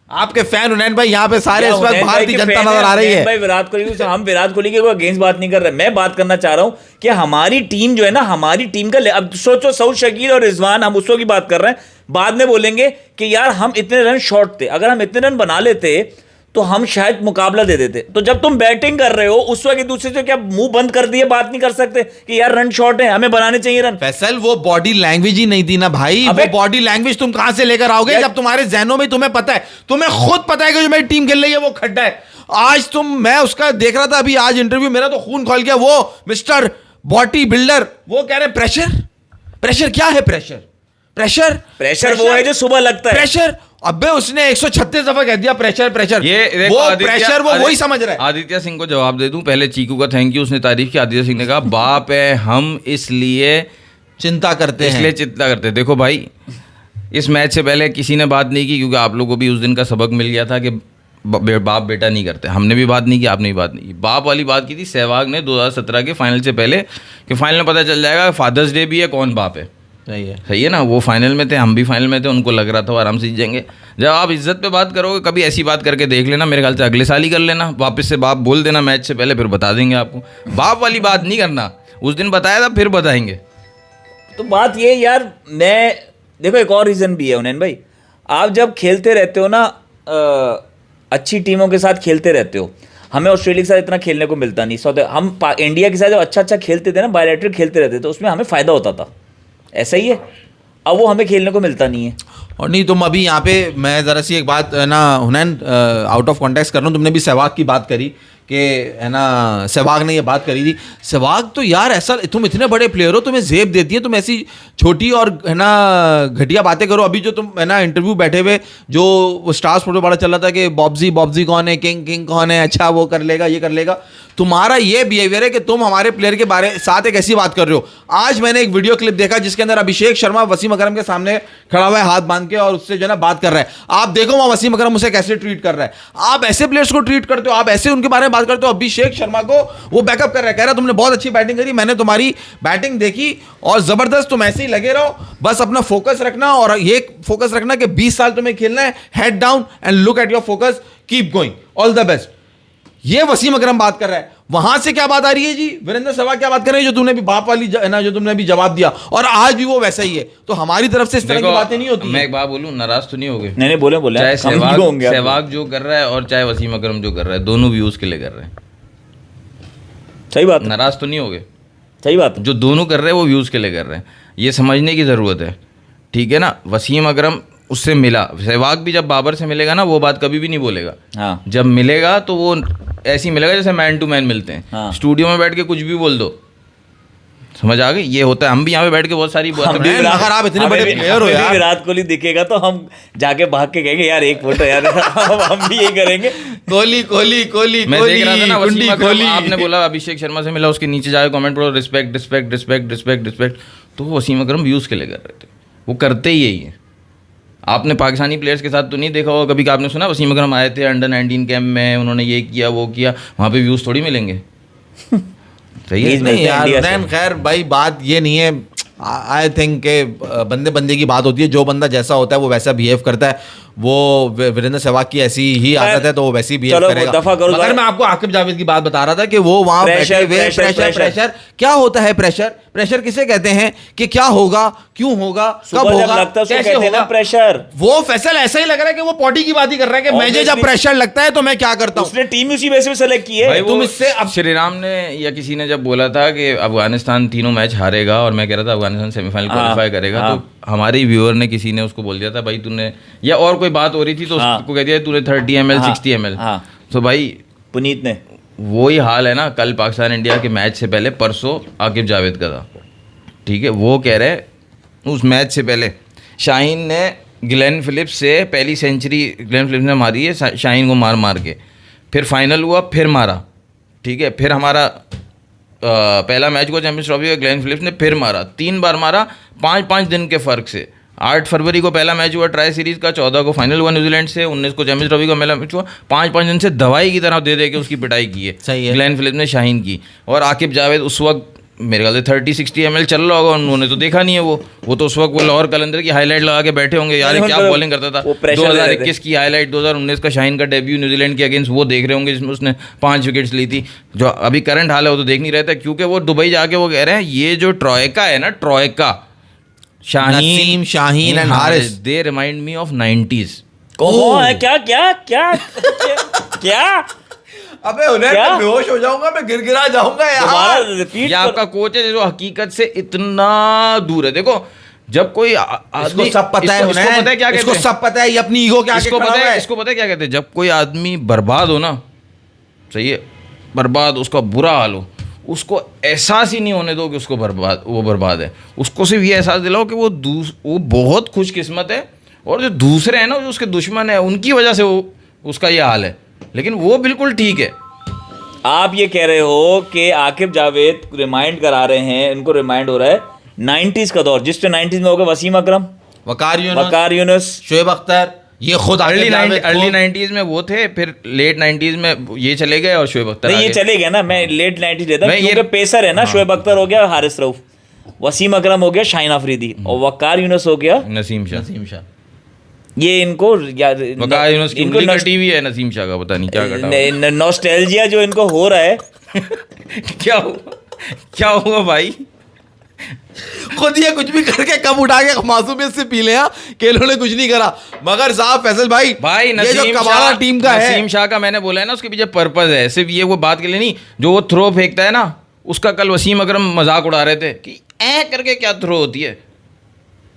आपके फैन हुनैन भाई यहाँ पे सारे इस वक्त भारतीय जनता नजर आ रही है
भाई विराट कोहली से। हम विराट कोहली के कोई अगेंस्ट बात नहीं कर रहे। मैं बात करना चाह रहा हूं कि हमारी टीम जो है ना, हमारी टीम का अब सोचो सऊद शकील और रिजवान, हम उसको की बात कर रहे हैं। बाद में बोलेंगे कि यार हम इतने रन शॉर्ट थे, अगर हम इतने रन बना लेते तो हम शायद मुकाबला दे देते। तो जब तुम बैटिंग कर रहे हो उस वक्त एक दूसरे से क्या मुंह बंद कर दिए बात नहीं कर सकते कि यार रन शॉर्ट है, हमें बनाने चाहिए रन?
फैसल वो बॉडी लैंग्वेज ही नहीं थी ना भाई। वो बॉडी लैंग्वेज तुम कहां से लेकर आओगे जब तुम्हारे जहनों में तुम्हें पता है, तुम्हें खुद पता है कि जो मेरी टीम खेल रही है वो खड्डा है। आज मैं उसका देख रहा था अभी, आज इंटरव्यू मेरा तो खून खोल गया। वो मिस्टर बॉडी बिल्डर वो कह रहे प्रेशर क्या है? प्रेशर
वो है जो सुबह लगता है।
प्रेशर अबे उसने 136 दफा कह दिया प्रेशर।
ये
वो प्रेशर वो वही समझ रहा है।
आदित्य सिंह को जवाब दे दूं पहले। चीकू का थैंक यू, उसने तारीफ की। आदित्य सिंह ने कहा बाप है हम इसलिए
चिंता करते हैं।
देखो भाई, इस मैच से पहले किसी ने बात नहीं की क्योंकि आप लोगों को भी उस दिन का सबक मिल गया था कि बाप बेटा नहीं करते। हमने भी बात नहीं की, आपने भी बात नहीं की। बाप वाली बात की थी सहवाग ने 2017 के फाइनल से पहले कि फाइनल में पता चल जाएगा फादर्स डे भी है, कौन बाप है। सही है ना? वो फाइनल में थे, हम भी फाइनल में थे, उनको लग रहा था आराम से जीतेंगे। जब आप इज्जत पे बात करोगे, कभी ऐसी बात करके देख लेना, मेरे ख्याल से अगले साल ही कर लेना, वापस से बाप बोल देना मैच से पहले, फिर बता देंगे आपको। बाप वाली बात नहीं करना, उस दिन बताया था फिर बताएंगे।
तो बात ये यार, मैं देखो एक और रीज़न भी है हुनैन भाई। आप जब खेलते रहते हो ना, अच्छी टीमों के साथ खेलते रहते हो, हमें ऑस्ट्रेलिया के साथ इतना खेलने को मिलता नहीं। हम इंडिया के साथ जब अच्छा खेलते थे ना, बायलैटरल खेलते रहते थे, तो उसमें हमें फ़ायदा होता था। ऐसा ही है, अब वो हमें खेलने को मिलता नहीं है।
और नहीं तुम अभी यहाँ पे, मैं ज़रा सी एक बात है ना हुनैन, आउट ऑफ कॉन्टेक्स्ट कर रहा हूँ। तुमने भी सहवाग की बात करी कि है ना, सहवाग ने ये बात करी थी। सहवाग तो यार ऐसा, तुम इतने बड़े प्लेयर हो, तुम्हें जेब देती है, तुम ऐसी छोटी और है ना घटिया बातें करो। अभी जो तुम है ना इंटरव्यू बैठे हुए, जो स्टार्स पर बड़ा चल रहा था कि बॉब्जी कौन है, किंग कौन है, अच्छा वो कर लेगा, ये कर लेगा। तुम्हारा ये बिहेवियर है कि तुम हमारे प्लेयर के बारे साथ एक ऐसी बात कर रहे हो। आज मैंने एक वीडियो क्लिप देखा जिसके अंदर अभिषेक शर्मा वसीम अकरम के सामने खड़ा हुआ है हाथ बांध के और उससे जो है ना बात कर रहा है। आप देखो वहां वसीम अकरम उसे कैसे ट्रीट कर रहा है। आप ऐसे प्लेयर्स को ट्रीट करते हो, आप ऐसे उनके बारे में बात करते हो। अभिषेक शर्मा को वो बैकअप कर रहा है, कह रहा है तुमने बहुत अच्छी बैटिंग करी, मैंने तुम्हारी बैटिंग देखी और जबरदस्त, तुम ऐसे ही लगे रहो, बस अपना फोकस रखना और ये फोकस रखना कि 20 साल तुम्हें खेलना है, head down and look at your focus, keep going, all the best. ये वसीम अकरम बात कर रहा है। वहां से क्या बात आ रही है जी? वीरेंद्र सहवाग क्या बात कर रहे हैं, जो तुमने भी बाप वाली ना, जो तुमने भी जवाब दिया, और आज भी वो वैसा ही है। तो हमारी तरफ से इस तरह की बातें नहीं होती।
मैं एक बात बोलूं, नाराज तो नहीं हो गए?
नहीं बोले
चाहे सहवाग जो कर रहा है और चाहे वसीम अकरम जो कर रहा है, दोनों व्यूज के लिए कर रहे हैं।
सही बात,
नाराज तो नहीं हो गए?
सही बात, जो
दोनों कर रहे हैं वो व्यूज के लिए कर रहे हैं, ये समझने की जरूरत है। ठीक है ना? वसीम अकरम उससे मिला, सहवाग भी जब बाबर से मिलेगा ना, वो बात कभी भी नहीं बोलेगा।
हाँ।
जब मिलेगा तो वो ऐसे ही मिलेगा जैसे मैन टू मैन मिलते हैं।
हाँ।
स्टूडियो में बैठ के कुछ भी बोल दो, समझ आ गई? ये होता है, हम भी यहाँ पे बैठ के बहुत सारी बातें
अगर आप इतने बड़े प्लेयर हो
हमें भी
यार,
विराट कोहली दिखेगा तो हम जाके भाग के कहेंगे यार एक फोटो यार हम भी यही करेंगे।
कोहली कोहली कोहली
मैं देख रहा था ना,
कुंडी
वसीम अकरम,
कोहली।
आपने बोला अभिषेक शर्मा से मिला, उसके नीचे जाके कमेंट पढ़ो respect respect respect respect respect, तो वो वसीम अकरम व्यूज़ के लिए कर रहे थे, वो करते ही यही है। आपने पाकिस्तानी प्लेयर्स के साथ तो नहीं देखा होगा कभी, आपने सुना वसीम अकरम आए थे अंडर 19 कैंप में, उन्होंने ये किया वो किया, वहाँ पे व्यूज़ थोड़ी मिलेंगे। सही है?
नहीं यार हुनैन, खैर भाई बात ये नहीं है, आई थिंक के बंदे बंदे की बात होती है, जो बंदा जैसा होता है वो वैसा बिहेव करता है, वो वीरेंद्र सहवाग की ऐसी ही आदत है तो वो वैसी बिहेव करेगा। मगर मैं आपको आकिब जावेद की बात बता रहा था कि वो वहां बैठे हुए प्रेशर क्या होता है, प्रेशर किसे कहते हैं, कि क्या होगा, क्यों होगा, कब होगा, कैसे होगा
प्रेशर।
वो फैसल ऐसा ही लग रहा है कि वो पॉटी की बात ही कर रहा है कि मुझे जब प्रेशर लगता है तो मैं क्या करता हूँ।
उसने टीम उसी वजह से सेलेक्ट की है।
भाई
तुम
वो
इससे अब
श्रीराम ने या किसी ने जब बोला था कि अफगानिस्तान तीनों मैच हारेगा और मैं कह रहा था अफगानिस्तान सेमीफाइनल क्वालिफाई करेगा, तो हमारे व्यूअर ने किसी ने उसको बोल दिया था भाई तूने, या और कोई बात हो रही थी तो उसको कह दिया तूने 30 ml 60 ml। तो भाई
पुनीत ने
वही हाल है ना, कल पाकिस्तान इंडिया के मैच से पहले परसों आकिब जावेद का था, ठीक है, वो कह रहे उस मैच से पहले शाहीन ने ग्लेन फिलिप्स से पहली सेंचुरी ग्लेन फिलिप्स ने मारी है शाहीन को मार के, फिर फाइनल हुआ, फिर मारा, ठीक है, फिर हमारा पहला मैच हुआ चैंपियंस ट्रॉफी का, ग्लेन फिलिप्स ने फिर मारा, 3 बार मारा 5-5 दिन के फ़र्क से। 8 फरवरी को पहला मैच हुआ ट्राई सीरीज़ का, 14 को फाइनल हुआ न्यूजीलैंड से, 19 को चैंपियंस ट्रॉफी का पहला मैच हुआ। 5-5 दिन से दवाई की तरह दे के उसकी पिटाई की है,
सही है।
ग्लेन फिलिप्स ने शाहीन की, और आकिब जावेद उस वक्त मेरे ख्याल से 30-60 ml चल रहा होगा, उन्होंने तो देखा नहीं है वो तो उस वक्त वो लाहौर कलंदर की हाईलाइट लगा के बैठे होंगे, यार क्या बॉलिंग करता था। 2021 की हाईलाइट, 2019 का शाहीन का डेब्यू न्यूजीलैंड के अगेंस्ट वो देख रहे होंगे जिसमें उसने 5 विकेट्स ली थी। जो अभी करंट हाल है वो तो देख नहीं रहता, क्योंकि वो दुबई जाके वो कह रहे हैं ये जो ट्रॉयका है ना, troika
Naseem, Shaheen and Haris,
they remind me of 90s।
कौन है? क्या क्या क्या क्या?
अबे हुनैन, मैं बेहोश हो जाऊंगा, मैं गिरगिरा जाऊंगा यार।
रिपीट
ये आपका कोच है जो हकीकत से इतना दूर है। देखो जब कोई
इसको सब पता है,
इसको पता है क्या कहते
इसको
हैं,
सब पता है, ये अपनी ईगो क्या
इसको पता है, इसको पता है क्या कहते हैं, जब कोई आदमी बर्बाद हो ना, सही है, बर्बाद, उसका बुरा हाल हो, उसको एहसास ही नहीं होने दो कि उसको वो बर्बाद है, उसको सिर्फ ये एहसास दिलाओ कि वो बहुत खुशकिस्मत है, और जो दूसरे हैं ना, जो उसके दुश्मन है, उनकी वजह से वो उसका ये हाल है, लेकिन वो बिल्कुल ठीक है।
आप ये कह रहे हो कि आकिब जावेद रिमाइंड करा रहे हैं, इनको रिमाइंड हो रहा है 90s का दौर, जिसमें 90s में हो गया वसीम अकरम, वकार यूनुस,
शोएब अख्तर, ये खुद
अर्ली 90s में वो थे, फिर लेट 90s में ये चले गए और शोएब अख्तर
नहीं, ये चले गए ना, मैं लेट 90s लेता हूं क्योंकि पेसर है ना, शोएब अख्तर हो गया हारिस रऊफ, वसीम अकरम हो गया शाहीन अफरीदी, और वकार यूनुस हो गया
नसीम शाह।
ये इनको
वकार यूनुस की उंगली कटी हुई है, नसीम शाह का पता नहीं क्या कटा।
नॉस्टैल्जिया जो इनको हो रहा है
क्या हुआ भाई?
खुद ये कुछ भी करके कब उठा के मासूमियत से पी ले कि इन्होंने कुछ नहीं करा, मगर साहब फैसल भाई ये जो कमाल टीम का है,
नसीम शाह का मैंने बोला है ना, उसके पीछे पर्पस है, सिर्फ ये वो बात के लिए नहीं, जो वो थ्रो फेंकता है ना, उसका कल वसीम अकरम मजाक उड़ा रहे थे कि ऐ करके क्या थ्रो होती है,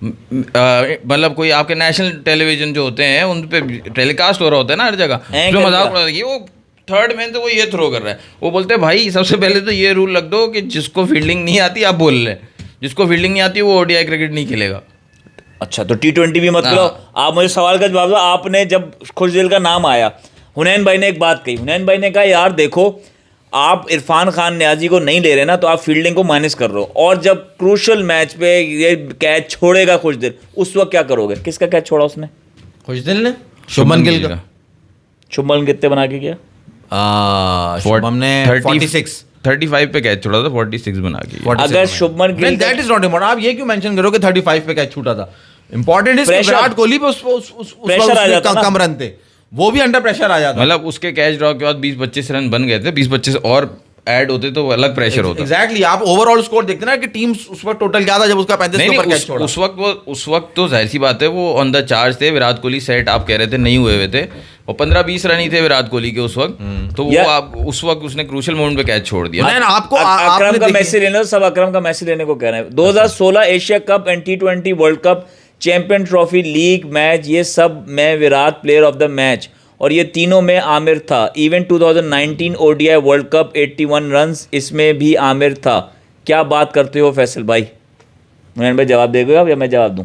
मतलब कोई आपके नेशनल टेलीविजन जो होते हैं उन पे टेलीकास्ट हो रहा होता है ना हर जगह, जो मजाक उड़ा रही है, वो थर्ड मैन से वो ये थ्रो कर रहा है, वो बोलते हैं भाई सबसे पहले तो ये रूल रख दो कि जिसको फील्डिंग नहीं आती आप बोल रहे, जिसको फील्डिंग नहीं आती वो ओडीआई क्रिकेट नहीं खेलेगा।
अच्छा, तो T20 भी मत करो। आप मुझे सवाल का जवाब दो। आपने जब खुशदिल का नाम आया, हुनैन भाई ने एक बात कही, हुनैन भाई ने कहा यार देखो आप इरफान खान न्याजी को नहीं ले रहे ना, तो आप फील्डिंग को माइनस कर रहे हो, और जब क्रूशल मैच पे ये कैच छोड़ेगा खुशदिल, उस वक्त क्या करोगे? किसका कैच छोड़ा उसने?
खुशदिल ने शुभमन गिल का।
शुभमन कितने बना के गया?
शुभमन ने
35 पे कैच छोड़ा था, 46 बना के।
अगर Shubman Gill,
that is not important. आप ये क्यों मेंशन करो कि 35 पे कैच छूटा था? इंपॉर्टेंट इज विराट कोहली पे उस कम रन थे, वो भी अंडर प्रेशर आ जाता,
मतलब उसके कैच ड्रॉप के बाद 20-25 रन बन गए थे, 20-25 और ऐड होते तो अलग प्रेशर होता।
एग्जैक्टली, आप ओवरऑल स्कोर देखते ना कि टीम उस वक्त टोटल क्या था जब उसका 35 के ऊपर कैच छोड़ा।
उस वक्त तो जाहिर सी बात है वो ऑन द चार्ज थे, विराट कोहली सेट आप कह रहे थे नहीं हुए थे, और 15-20 रन ही थे विराट कोहली के उस वक्त, तो वो आप उस वक्त उसने क्रूशियल मोमेंट पे कैच छोड़ दिया।
आपको अकरम का मैसेज लेने, सब अकरम का मैसेज लेने को कह रहे हैं। 2016 Asia cup and T20 world cup, champion trophy, league match, ये सब में Virat player of the match, और ये तीनों में आमिर था। Even 2019 ODI world cup 81 runs, इसमें भी आमिर था। क्या बात करते हो फैसल भाई? उनैन भाई जवाब देगा या मैं जवाब दूं?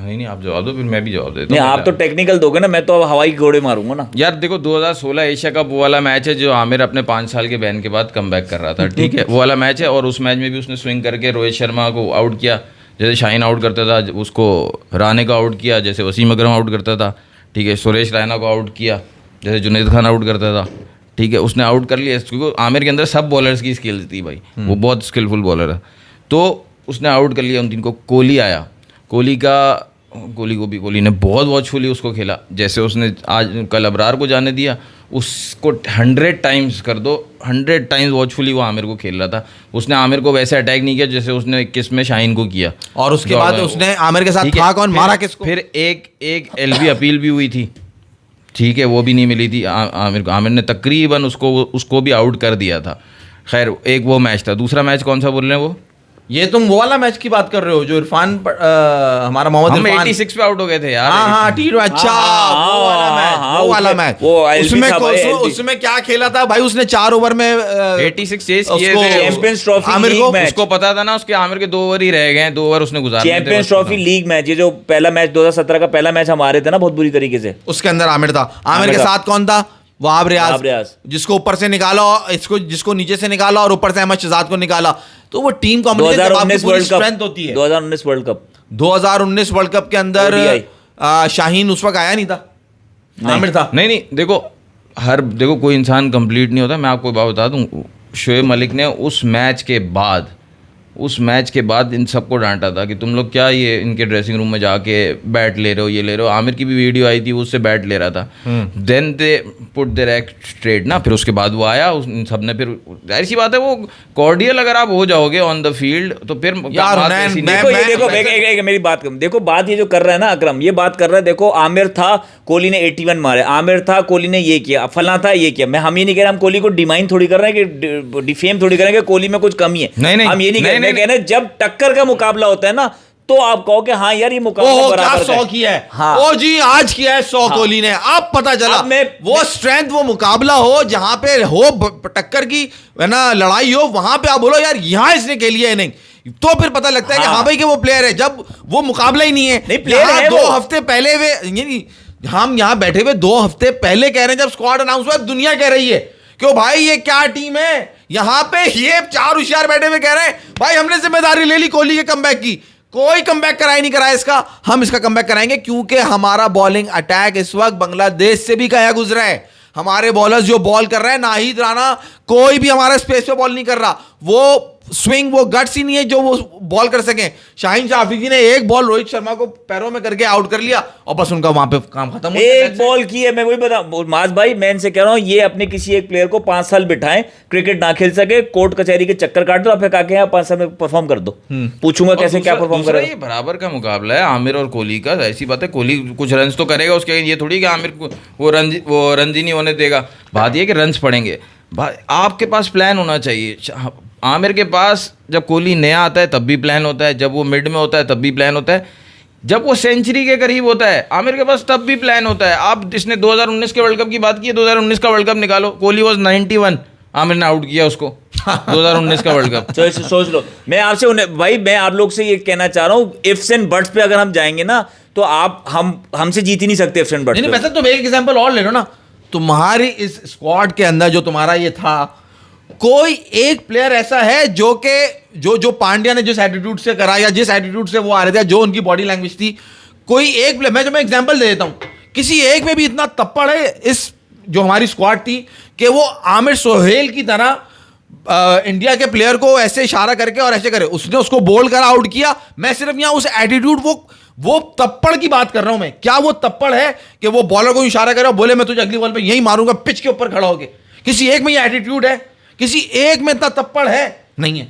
नहीं आप जवाब दो, फिर मैं भी जवाब देता
नहीं,
हूँ।
आप तो टेक्निकल दोगे ना, मैं तो अब हवाई घोड़े मारूंगा ना।
यार देखो 2016 एशिया कप वो वाला मैच है जो आमिर अपने 5 साल के बैन के बाद कमबैक कर रहा था, ठीक है, वो वाला मैच है। और उस मैच में भी उसने स्विंग करके रोहित शर्मा को आउट किया, जैसे शाहीन आउट करता था उसको राणे को आउट किया, जैसे वसीम अकरम आउट करता था, ठीक है, सुरेश रैना को आउट किया, जैसे जुनैद खान आउट करता था, ठीक है, उसने आउट कर लिया। क्योंकि आमिर के अंदर सब बॉलर्स की स्किल थी भाई, वो बहुत स्किलफुल बॉलर है, तो उसने आउट कर लिया उन तीन को। कोहली आया, कोहली ने बहुत वॉचफुली उसको खेला, जैसे उसने आज कल अबरार को जाने दिया, उसको 100 टाइम्स कर दो, 100 टाइम्स वॉचफुली वो आमिर को खेल रहा था। उसने आमिर को वैसे अटैक नहीं किया जैसे उसने 21 में शाहीन को किया।
और उसके बाद उसने आमिर के साथ था कौन, मारा किसको?
फिर एक एलबी अपील भी हुई थी, ठीक है, वो भी नहीं मिली थी आमिर को। आमिर ने तकरीबन उसको भी आउट कर दिया था। खैर एक वो मैच था। दूसरा मैच कौन सा बोल रहे हैं वो?
ये तुम वो वाला मैच की बात कर रहे हो जो इरफान हमारा मोहम्मद
हम
इरफान
86 पे आउट हो गए थे यार।
हाँ टी अच्छा वो वाला मैच उसमें क्या खेला था भाई? उसने 4 ओवर में
86 चेस किए थे।
चैंपियंस ट्रॉफी
आमिर को
उसको पता था ना उसके आमिर के 2 ओवर ही रह गए, 2 ओवर उसने गुजार दिए थे।
चैंपियंस ट्रॉफी लीग मैच, ये जो पहला मैच 2017 का पहला मैच हम हारे थे ना बहुत बुरी तरीके से,
उसके अंदर आमिर था। आमिर के साथ कौन था? वहाब रियाज, जिसको ऊपर से निकाला, जिसको नीचे से निकाला और ऊपर से अहमद शहजाद को निकाला। तो वो टीम कॉम्बिनेशन
2019 वर्ल्ड
स्ट्रेंथ होती है।
2019 वर्ल्ड कप
2019 वर्ल्ड कप के अंदर शाहीन उस वक्त आया नहीं था, आमिर था।
नहीं देखो कोई इंसान कंप्लीट नहीं होता। मैं आपको बात बता दूं, शोएब मलिक ने उस मैच के बाद इन सबको डांटा था कि तुम लोग क्या ये इनके ड्रेसिंग रूम में जाके बैट ले रहे हो, ये ले रहे हो। आमिर की भी वीडियो आई थी, वो उससे बैट ले रहा था। Then they put their act straight ना। फिर उसके बाद वो आया, उन सब ने, फिर जाहिर सी बात है वो कॉर्डियल अगर आप हो जाओगे ऑन द फील्ड तो फिर
देखो मेरी बात कर, देखो बात ये जो कर रहा है ना अकरम, ये बात कर रहा है। देखो आमिर था, कोहली ने 81 मारे, आमिर था, कोहली ने ये किया, फला था, ये किया। हम ये नहीं कह रहे, हम कोहली को डिमाइन थोड़ी कर रहे हैं कि डिफेम थोड़ी करेंगे, कोहली में कुछ कमी है। हम ये नहीं कह रहे, कहना जब टक्कर का मुकाबला होता है ना तो आप कहो कि हाँ यार ये मुकाबला बराबर
क्या 100 किया है।
हाँ।
ओ जी आज किया है 100 कोहली ने। अब पता चला वो स्ट्रेंथ, वो मुकाबला हो जहां पे हो टक्कर की है ना लड़ाई हो, वहां पे आप बोलो यार यहां इसने खेली है नहीं, तो फिर पता लगता है कि हाँ भाई कि वो प्लेयर है। जब वो मुकाबला ही नहीं है, प्लेयर 2 हफ्ते पहले हम यहाँ बैठे हुए 2 हफ्ते पहले कह रहे हैं, जब स्क्वाड अनाउंस हुआ दुनिया कह रही है क्यों भाई ये क्या टीम है। यहां पे ये 4 होशियार बैठे हुए कह रहे हैं भाई हमने जिम्मेदारी ले ली कोहली के कमबैक की। कोई कमबैक कराई नहीं कराया इसका, हम इसका कमबैक कराएंगे क्योंकि हमारा बॉलिंग अटैक इस वक्त बांग्लादेश से भी गया गुजरा है। हमारे बॉलर्स जो बॉल कर रहे हैं, नाहिद राणा कोई भी हमारे स्पेस पे बॉल नहीं कर रहा, वो स्विंग, वो गट्स ही नहीं है जो वो बॉल कर सके। शाहीन शाह अफरीदी ने एक बॉल रोहित शर्मा को पैरों में करके आउट कर लिया और बस उनका वहां पे काम खत्म हो गया।
एक बॉल की है, मैं वही बता माज भाई, मैं इनसे कह रहा हूं ये अपने किसी एक प्लेयर को 5 साल बिठाएं, क्रिकेट ना खेल सके, कोर्ट कचहरी के चक्कर काट दो, फिर आके 5 साल में परफॉर्म कर दो। पूछूंगा कैसे क्या परफॉर्म करेगा।
ये बराबर का मुकाबला है आमिर और कोहली का, ऐसी बात है। कोहली कुछ रन्स तो करेगा, उसके ये थोड़ी कि आमिर को वो रणजी नहीं होने देगा। बात ये कि रन्स पड़ेंगे। आपके पास प्लान होना चाहिए। आमिर के पास जब कोहली नया आता है तब भी प्लान होता है, जब वो मिड में होता है तब भी प्लान होता है, जब वो सेंचुरी के करीब होता है आमिर के पास तब भी प्लान होता है। आप इसने 2019 के वर्ल्ड कप की बात की है, 2019 का वर्ल्ड कप निकालो, कोहली वॉज 91, आमिर ने आउट किया उसको 2019 का वर्ल्ड कप।
सोच लो। मैं आपसे भाई, मैं आप लोग से ये कहना चाह रहा हूँ, इफ्स एंड बट्स पे अगर हम जाएंगे ना तो आप हमसे जीत ही नहीं सकते इफ्स एंड बट्स।
नहीं, वैसे तुम एक एग्जांपल और ले लो ना, तुम्हारी इस स्क्वाड के अंदर जो तुम्हारा ये था, कोई एक प्लेयर ऐसा है जो के जो पांड्या ने जिस एटीट्यूड से करा या जिस एटीट्यूड से वो आ रहे थे, जो उनकी बॉडी लैंग्वेज थी, कोई एक प्लेयर, मैं एग्जांपल दे देता हूं, किसी एक में भी इतना तप्पड़ है इस जो हमारी स्क्वाड थी कि वो आमिर सोहेल की तरह इंडिया के प्लेयर को ऐसे इशारा करके और ऐसे करे, उसने उसको बोल कर आउट किया। मैं सिर्फ यहां उस एटीट्यूड, वो तप्पड़ की बात कर रहा हूं मैं। क्या वो तप्पड़ है कि वो बॉलर को इशारा करे और बोले मैं तुझे अगली बॉल पे यही मारूंगा पिच के ऊपर खड़ा होके? किसी एक में ये एटीट्यूड है? किसी एक में इतना तप्पड़ है? नहीं है।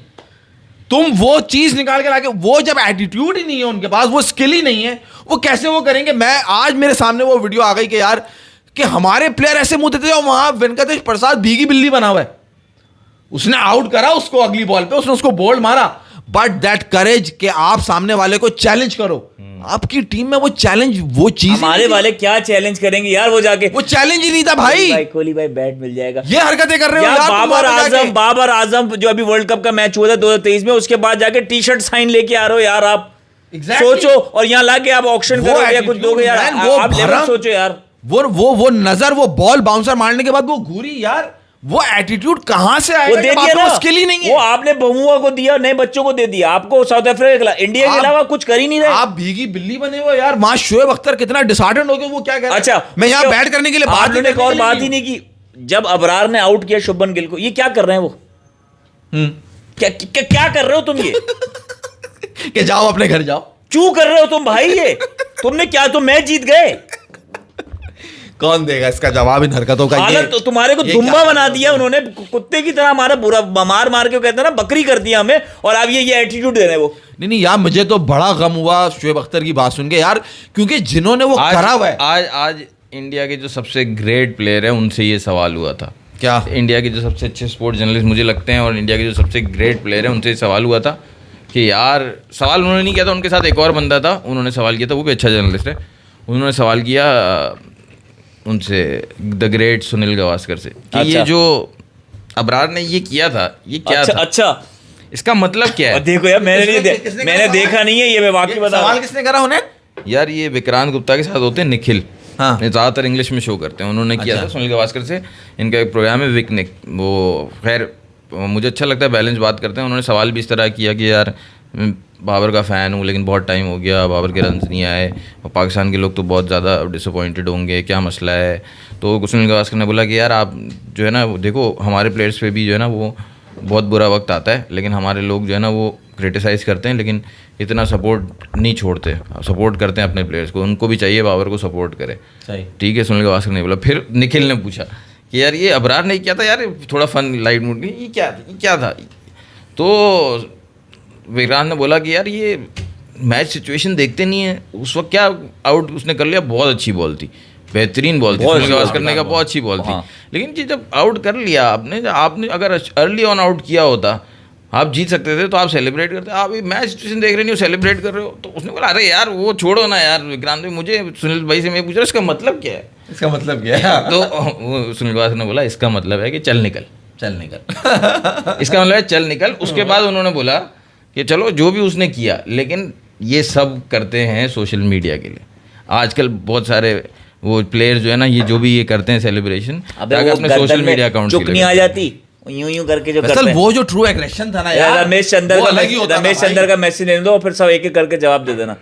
तुम वो चीज निकाल के लाके, वो जब एटीट्यूड ही नहीं है उनके पास, वो स्किल ही नहीं है, वो कैसे वो करेंगे? मैं आज मेरे सामने वो वीडियो आ गई कि यार कि हमारे प्लेयर ऐसे मुंह देते और वहां वेंकटेश प्रसाद भीगी बिल्ली बना हुआ है, उसने आउट करा उसको अगली बॉल पे, उसने उसको बोल्ड मारा। बट दैट करेज कि आप सामने वाले को चैलेंज करो। आपकी टीम में वो चैलेंज, वो चीज
हमारे वाले क्या चैलेंज करेंगे यार, वो जाके
वो चैलेंज ही नहीं था भाई।
कोहली भाई बैट मिल जाएगा,
ये हरकतें कर रहे हो यार।
बाबर आजम जो अभी वर्ल्ड कप का मैच हुआ था 2023 में, उसके बाद जाके टी शर्ट साइन लेके आ रहे हो यार आप। सोचो, और यहाँ लाके आप ऑक्शन करोगे या कुछ दोगे यार, आप लेवल सोचो यार।
वो नजर, वो बॉल बाउंसर मारने के बाद वो घूरी यार, वो एटीट्यूड कहां से आया?
वो दे दिया ना,
स्किल ही नहीं है।
वो आपने बहुआ को दिया, नए बच्चों को दे दिया, आपको साउथ अफ्रीका इंडिया के अलावा कुछ कर ही नहीं रहे।
आप भीगी बिल्ली बने हो यार। वहां शोएब अख्तर कितना डिसहार्टेंड हो गया, वो क्या कह रहा है?
अच्छा,
मैं यहाँ बैट करने के लिए बात
आपने एक और बात ही नहीं की। जब अबरार ने आउट किया शुभमन गिल को, ये क्या कर रहे हैं वो? क्या कर रहे हो तुम ये?
कि जाओ अपने घर जाओ।
क्यों कर रहे हो तुम भाई ये? तुमने क्या, तुम मैच जीत गए।
कौन देगा इसका जवाब इन हरकतों का?
तो तुम्हारे को दुम्बा बना दिया उन्होंने, कुत्ते की तरह हमारा बुरा मार के कहते हैं ना, बकरी कर दिया हमें, और अब ये एटीट्यूड दे रहे हैं वो।
नहीं यार, मुझे तो बड़ा गम हुआ शोएब अख्तर की बात सुन के यार, क्योंकि जिन्होंने वो करा हुआ है।
आज इंडिया के जो सबसे ग्रेट प्लेयर है उनसे ये सवाल हुआ था।
क्या?
इंडिया के जो सबसे अच्छे स्पोर्ट्स जर्नलिस्ट मुझे लगते हैं, और इंडिया के जो सबसे ग्रेट प्लेयर है उनसे सवाल हुआ था कि यार, सवाल उन्होंने नहीं किया था, उनके साथ एक और बंदा था, उन्होंने सवाल किया था, वो भी अच्छा जर्नलिस्ट है। उन्होंने सवाल किया उनसे, द ग्रेट सुनील गावस्कर से, कि
अच्छा।
ये जो अबरार ने ये किया था, ये क्या था?
अच्छा,
इसका मतलब क्या है?
देखो यार, मैंने देखा नहीं है ये, मैं वाकई बता।
सवाल किसने करा उन्हें?
यार ये विक्रांत गुप्ता के साथ होते हैं निखिल,
हाँ,
ज़्यादातर इंग्लिश में शो करते हैं। उन्होंने किया था सुनील गावस्कर से, इनका एक प्रोग्राम है विकनिक, वो खैर मुझे अच्छा लगता है, बैलेंस बात करते हैं। उन्होंने सवाल भी इस तरह किया कि यार बाबर का फ़ैन हूँ, लेकिन बहुत टाइम हो गया, बाबर के रन्स नहीं आए, और पाकिस्तान के लोग तो बहुत ज़्यादा डिसअपॉइंटेड होंगे, क्या मसला है? तो सुनील गावस्कर ने बोला कि यार आप जो है ना, देखो हमारे प्लेयर्स पे भी जो है ना वो बहुत बुरा वक्त आता है, लेकिन हमारे लोग जो है ना वो क्रिटिसाइज़ करते हैं, लेकिन इतना सपोर्ट नहीं छोड़ते, सपोर्ट करते हैं अपने प्लेयर्स को, उनको भी चाहिए बाबर को सपोर्ट करे।
सही,
ठीक है, सुनील गावस्कर ने बोला। फिर निखिल ने पूछा कि यार ये अबरार ने किया था यार, थोड़ा फन लाइट मूड, ये क्या था? तो विक्रांत ने बोला कि यार ये मैच सिचुएशन देखते नहीं है, उस वक्त क्या आउट उसने कर लिया, बहुत अच्छी बॉल थी, बेहतरीन बॉल थी, सुनील गावस्कर ने कहा बहुत अच्छी बॉल थी, लेकिन जी जब आउट कर लिया आपने अगर अर्ली ऑन आउट किया होता, आप जीत सकते थे, तो आप सेलिब्रेट करते। आप ये मैच सिचुएशन देख रहे नहीं हो, सेलिब्रेट कर रहे हो। तो उसने बोला अरे यार वो छोड़ो ना यार विक्रांत भाई, मुझे सुनील भाई से मैं पूछ रहा हूँ इसका मतलब क्या है?
इसका मतलब क्या है?
तो वो सुनील गावस्कर ने बोला इसका मतलब है कि चल निकल इसका मतलब है चल निकल। उसके बाद उन्होंने बोला कि चलो जो भी उसने किया, लेकिन ये सब करते हैं सोशल मीडिया के लिए। आजकल बहुत सारे वो प्लेयर जो है ना, ये जो भी ये करते हैं सेलिब्रेशन, अपने सोशल मीडिया अकाउंट
चुप नहीं आ जाती, यूं करके जो करते हैं।
वो जो ट्रू एग्रेशन था ना यार,
रमेश चंद्र का मैसेज लेने दो, और फिर सब एक एक करके जवाब दे देना।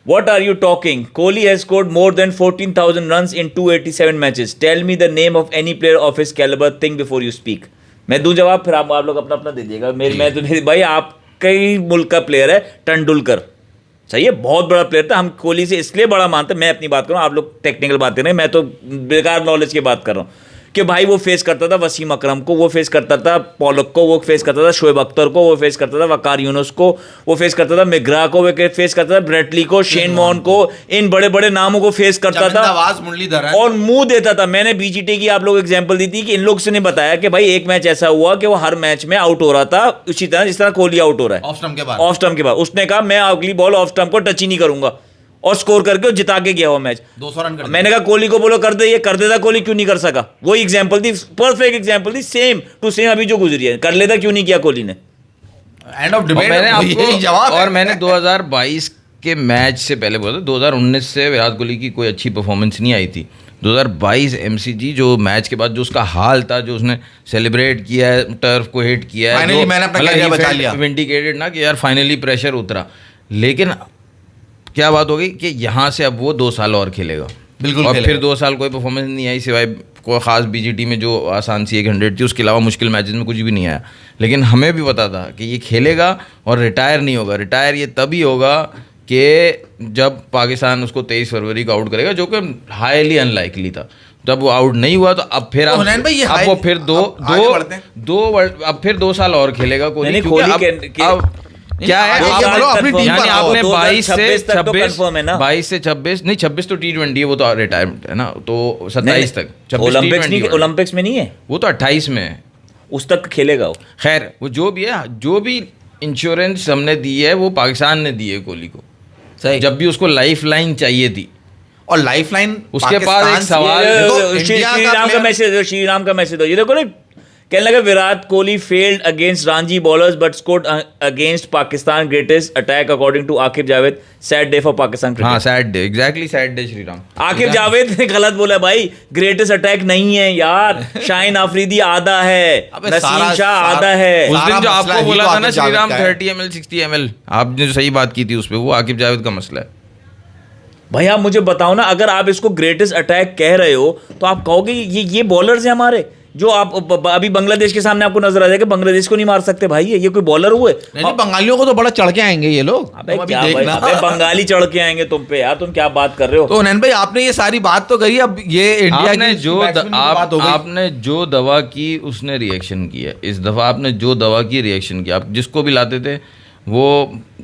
What are you talking? Kohli has scored more than 14,000 runs in 287 matches. Tell me the name of any player of his caliber. Think before you speak. मैं दूं जवाब, फिर आप लोग अपना अपना दे दीजिएगा। मैं भाई, आप कई मुल्क का प्लेयर है तेंदुलकर, सही है, बहुत बड़ा प्लेयर था। हम कोहली से इसलिए बड़ा मानते हैं, मैं अपनी बात कर रहा हूँ, आप लोग टेक्निकल बात कर रहे हैं, मैं तो बेकार नॉलेज की बात कर रहा हूँ कि भाई वो फेस करता था वसीम अकरम को, वो फेस करता था पॉलक को, वो फेस करता था शोएब अख्तर को, वो फेस करता था वकार यूनुस को, वो फेस करता था मिग्रा को, वो फेस करता था ब्रेटली को, शेन वॉर्न को, इन बड़े बड़े नामों को फेस करता था और मुंह देता था। मैंने बीजीटी की आप लोग एग्जांपल दी थी कि इन लोग से ने बताया कि भाई एक मैच ऐसा हुआ कि वो हर मैच में आउट हो रहा था, उसी तरह जिस तरह कोहली आउट हो रहा है ऑफ स्टंप के बाद। उसने कहा मैं अगली बॉल ऑफ स्टंप को टच ही नहीं करूंगा, और स्कोर करके जिता के गया वो मैच, 200 रन कर। मैंने कहा कोहली को बोलो कर दे, ये कर देता कोहली, क्यों नहीं कर सका? वही एग्जांपल थी, परफेक्ट एग्जांपल थी, सेम टू सेम अभी जो गुजरी है, कर लेता क्यों नहीं किया कोहली ने?
End of debate.
और मैंने 2022 के मैच से पहले बोला था, 2019 से विराट कोहली की कोई अच्छी परफॉर्मेंस नहीं आई थी। 2022 MCG जो मैच के बाद जो उसका हाल था, जो उसने सेलिब्रेट किया है, टर्फ को हिट किया है, विंडिकेटेड ना कि यार फाइनली प्रेशर उतरा। लेकिन क्या बात हो गई कि यहाँ से अब वो 2 साल और खेलेगा, बिल्कुल, और फिर 2 साल कोई परफॉर्मेंस नहीं आई, सिवाय कोई ख़ास बीजीटी में जो आसान सी 100 थी, उसके अलावा मुश्किल मैचेस में कुछ भी नहीं आया। लेकिन हमें भी पता था कि ये खेलेगा और रिटायर नहीं होगा। रिटायर ये तभी होगा कि जब पाकिस्तान उसको 23 फरवरी को आउट करेगा, जो कि हाईली अनलाइकली था। जब वो आउट नहीं हुआ तो अब फिर अब वो फिर फिर 2 साल और खेलेगा कोहली। क्या है यानी आपने 22 से 26 नहीं, 26 तो T20 है, वो तो रिटायरमेंट है ना, तो 27 तक
ओलंपिक्स में नहीं है,
वो तो 28 में है,
उस तक खेलेगा वो।
खैर वो जो भी है, जो भी इंश्योरेंस हमने दी है वो पाकिस्तान ने दी है कोहली को,
सही।
जब भी उसको लाइफ लाइन चाहिए थी।
और लाइफलाइन
उसके बाद एक सवाल,
श्री राम का मैसेज दो, ये देखो ना, कहने लगा Virat Kohli failed against Ranji bowlers but scored against Pakistan greatest attack according to Aaqib Javed, sad day for Pakistan cricket.
हाँ sad day, exactly sad day Shriram.
Aaqib Javed ने गलत बोला भाई, ग्रेटेस्ट अटैक नहीं है यार, शाहीन आफरीदी आधा है, नसीम शाह आधा है।
उस दिन जो
मसला
आपको
ही
बोला
तो
था ना
आकिब जावेद
श्रीराम
का है।
30 ml 60 ml, आपने जो सही बात की थी उस पे, वो आकिब जावेद का मसला है।
भाई आप मुझे बताओ ना, अगर आप इसको ग्रेटेस्ट अटैक कह रहे हो तो आप कहोगे ये बॉलर्स हैं हमारे, जो आप अभी बांग्लादेश के सामने आपको नजर आ जाएगा, बांग्लादेश को नहीं मार सकते भाई, ये कोई बॉलर हुए?
नहीं, बंगालियों को तो बड़ा चढ़ के आएंगे ये लोग।
अबे
तुम
क्या
अभी
भाई,
देखना।
अबे बंगाली चढ़ के आएंगे तुम पे यार, तुम क्या बात कर रहे हो?
तो नैन भाई आपने ये सारी बात तो करी, अब ये इंडिया
आपने
की
जो
batsman की बात हो गई।
आपने जो दवा की उसने रिएक्शन किया, इस दफ़ा आपने जो दवा की रिएक्शन किया। आप जिसको भी लाते थे वो,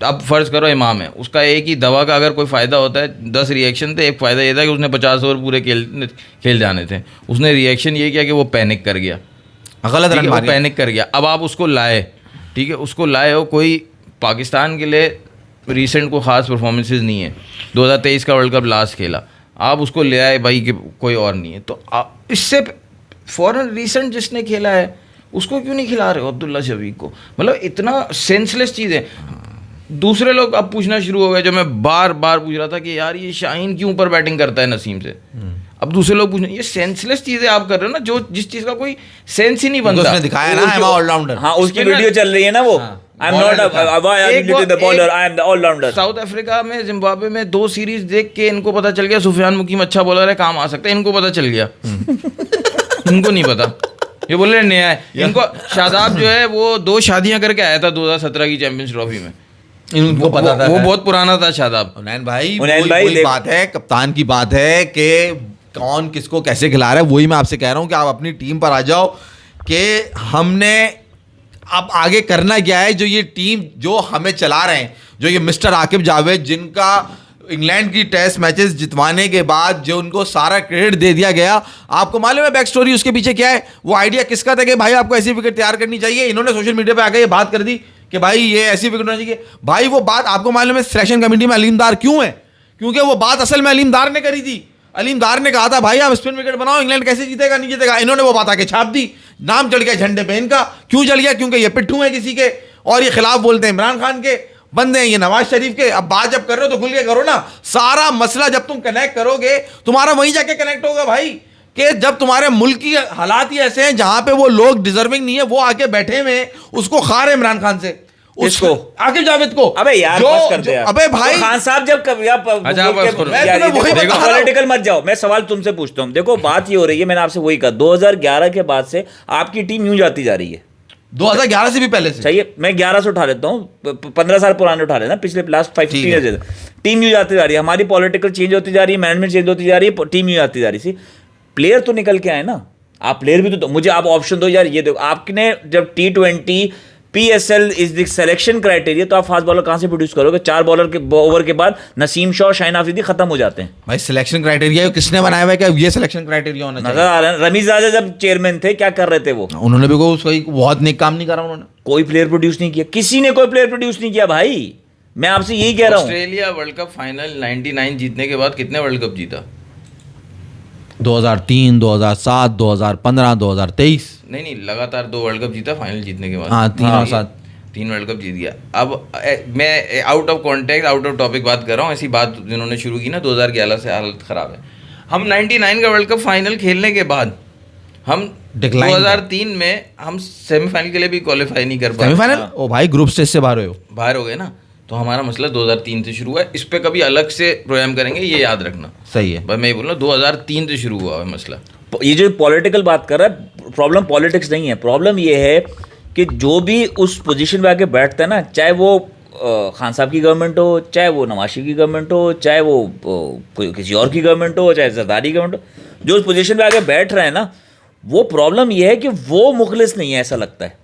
अब फर्ज करो इमाम है, उसका एक ही दवा का अगर कोई फ़ायदा होता है, 10 रिएक्शन थे, एक फ़ायदा ये था कि उसने 50 ओवर पूरे खेल जाने थे, उसने रिएक्शन ये किया कि वो पैनिक कर गया,
गलत रन
वो
मारे।
पैनिक कर गया। अब आप उसको लाए, ठीक है, उसको लाए हो, कोई पाकिस्तान के लिए रिसेंट को ख़ास परफॉर्मेंसेज नहीं है, 2023 का वर्ल्ड कप लास्ट खेला, आप उसको ले आए भाई कि कोई और नहीं है, तो इससे फ़ौरन रिसेंट जिसने खेला है उसको क्यों नहीं खिला रहे हो अब्दुल्ला शफीक को? मतलब इतना सेंसलेस चीज़ है। दूसरे लोग अब पूछना शुरू हो गए, जो मैं बार बार पूछ रहा था कि यार ये शाहीन क्यों ऊपर बैटिंग करता है नसीम से, अब दूसरे लोग पूछना, ये सेंसलेस चीज़ें आप कर रहे हो ना, जो जिस चीज़ का कोई सेंस ही नहीं बनता।
उसने दिखाया ना, आई एम ऑलराउंडर।
हाँ, उसकी वीडियो चल रही है ना वो, I am not the bowler, I am the allrounder.
South Africa में, जिम्बाब्वे में 2 सीरीज देख के इनको पता चल गया सुफियान मुकीम अच्छा बॉलर है, काम आ सकता है, इनको पता चल गया। इनको नहीं पता, ये बोल रहे नया है इनको। शादाब जो है वो 2 शादियां करके आया था 2017 की चैंपियंस ट्रॉफी में,
इनको पता था,
वो बहुत पुराना था शादाब।
उनैन भाई
देख-
बात है, कप्तान की बात है कि कौन किसको कैसे खिला रहा है, वही मैं आपसे कह रहा हूँ कि आप अपनी टीम पर आ जाओ कि हमने अब आगे करना क्या है। जो ये टीम जो हमें चला रहे हैं, जो ये मिस्टर आकिब जावेद, जिनका इंग्लैंड की टेस्ट मैचेस जितवाने के बाद जो उनको सारा क्रेडिट दे दिया गया, आपको मालूम है बैक स्टोरी उसके पीछे क्या है? वो आइडिया किसका था कि भाई आपको ऐसी विकेट तैयार करनी चाहिए, इन्होंने सोशल मीडिया पे आकर ये बात कर दी कि भाई ये ऐसी विकेट होनी चाहिए। भाई वो बात आपको मालूम है सिलेक्शन कमेटी में अलीम दार क्यों है? क्योंकि वो बात असल में अलीम दार ने करी थी। अलीम दार ने कहा था भाई आप स्पिन विकेट बनाओ, इंग्लैंड कैसे जीतेगा नहीं जीतेगा। इन्होंने वो बात आके छाप दी, नाम चढ़ गया झंडे पे इनका। क्यों चढ़ गया? क्योंकि ये पिट्ठू है किसी के और ये खिलाफ बोलते हैं इमरान खान के, बंदे हैं ये नवाज शरीफ के। अब बात जब कर रहे हो तो खुल के करो ना। सारा मसला जब तुम कनेक्ट करोगे तुम्हारा वहीं जाके कनेक्ट होगा भाई, कि जब तुम्हारे मुल्क की हालात ही ऐसे हैं जहां पे वो लोग डिजर्विंग नहीं है, वो आके बैठे हुए उसको खा रहे इमरान खान से,
इसको
आकिब जावेद को।
अबे यार बस कर दे यार।
अबे भाई
खान साहब जब कभी आप पॉलिटिकल मत जाओ, मैं सवाल तुमसे पूछता हूँ। देखो बात ये हो रही है, मैंने आपसे वही कहा, 2011 के बाद से आपकी टीम यूं जाती जा रही है।
2011 से भी पहले से
चाहिए, मैं 11 से उठा लेता हूँ, 15 साल पुराने उठा लेना, पिछले लास्ट 15 ईयर टीम यूं जाती जा रही है। हमारी पॉलिटिकल चेंज होती जा रही है, मैनेजमेंट चेंज होती जा रही है, टीम यूं जाती जा रही थी। प्लेयर तो निकल के आए ना, आप प्लेयर भी तो मुझे आप ऑप्शन दो यार। ये देखो आपने जब T20 PSL is the selection criteria, तो आप फास्ट बॉलर कहां से प्रोड्यूस करोगे? 4 बॉलर के ओवर के बाद नसीम शाह, शाहीन आफरीदी खत्म हो जाते हैं।
भाई सिलेक्शन क्राइटेरिया किसने बनाया हुआ है? क्या ये सिलेक्शन क्राइटेरिया होना
नजर
चाहिए?
आ रहा है रमीज राजा जब चेयरमैन थे क्या कर रहे थे वो?
उन्होंने भी कोई बहुत नेक काम नहीं करा उन्होंने।
कोई प्लेयर प्रोड्यूस नहीं किया, किसी ने कोई प्लेयर प्रोड्यूस नहीं किया भाई। मैं आपसे यही कह रहा हूँ।
ऑस्ट्रेलिया वर्ल्ड कप फाइनल 99 जीतने के बाद कितने वर्ल्ड कप जीता?
2003, 2007, 2015, 2023।
नहीं, लगातार 2 वर्ल्ड कप जीता फाइनल जीतने के बाद।
हाँ, 3 और 7।
3 वर्ल्ड कप जीत गया। अब मैं out of context, out of topic बात कर रहा हूँ। ऐसी बात जिन्होंने शुरू की ना 2011 से हालत ख़राब है। हम 99 का वर्ल्ड कप फाइनल खेलने के बाद हम 2003 में हम सेमीफाइनल के लिए भी क्वालिफाई नहीं कर पाए।
सेमीफाइनल? ओ भाई ग्रुप स्टेज से बाहर
हो गए ना। तो हमारा मसला 2003 से शुरू है। इस पे कभी अलग से प्रोग्राम करेंगे, ये याद रखना।
सही है।
बस मैं ये बोल रहा हूँ 2003 से शुरू हुआ है मसला।
ये जो पॉलिटिकल बात कर रहा है, प्रॉब्लम पॉलिटिक्स नहीं है। प्रॉब्लम ये है कि जो भी उस पोजीशन पे आके बैठता है ना, चाहे वो खान साहब की गवर्नमेंट हो, चाहे वो नवाज शरीफ की गवर्नमेंट हो, चाहे वो कोई किसी और की गवर्नमेंट हो, चाहे जरदारी गवर्नमेंट हो, जो उस पोजीशन पे आके बैठ रहे हैं ना, वो प्रॉब्लम ये है कि वो मुखलिस नहीं है, ऐसा लगता है।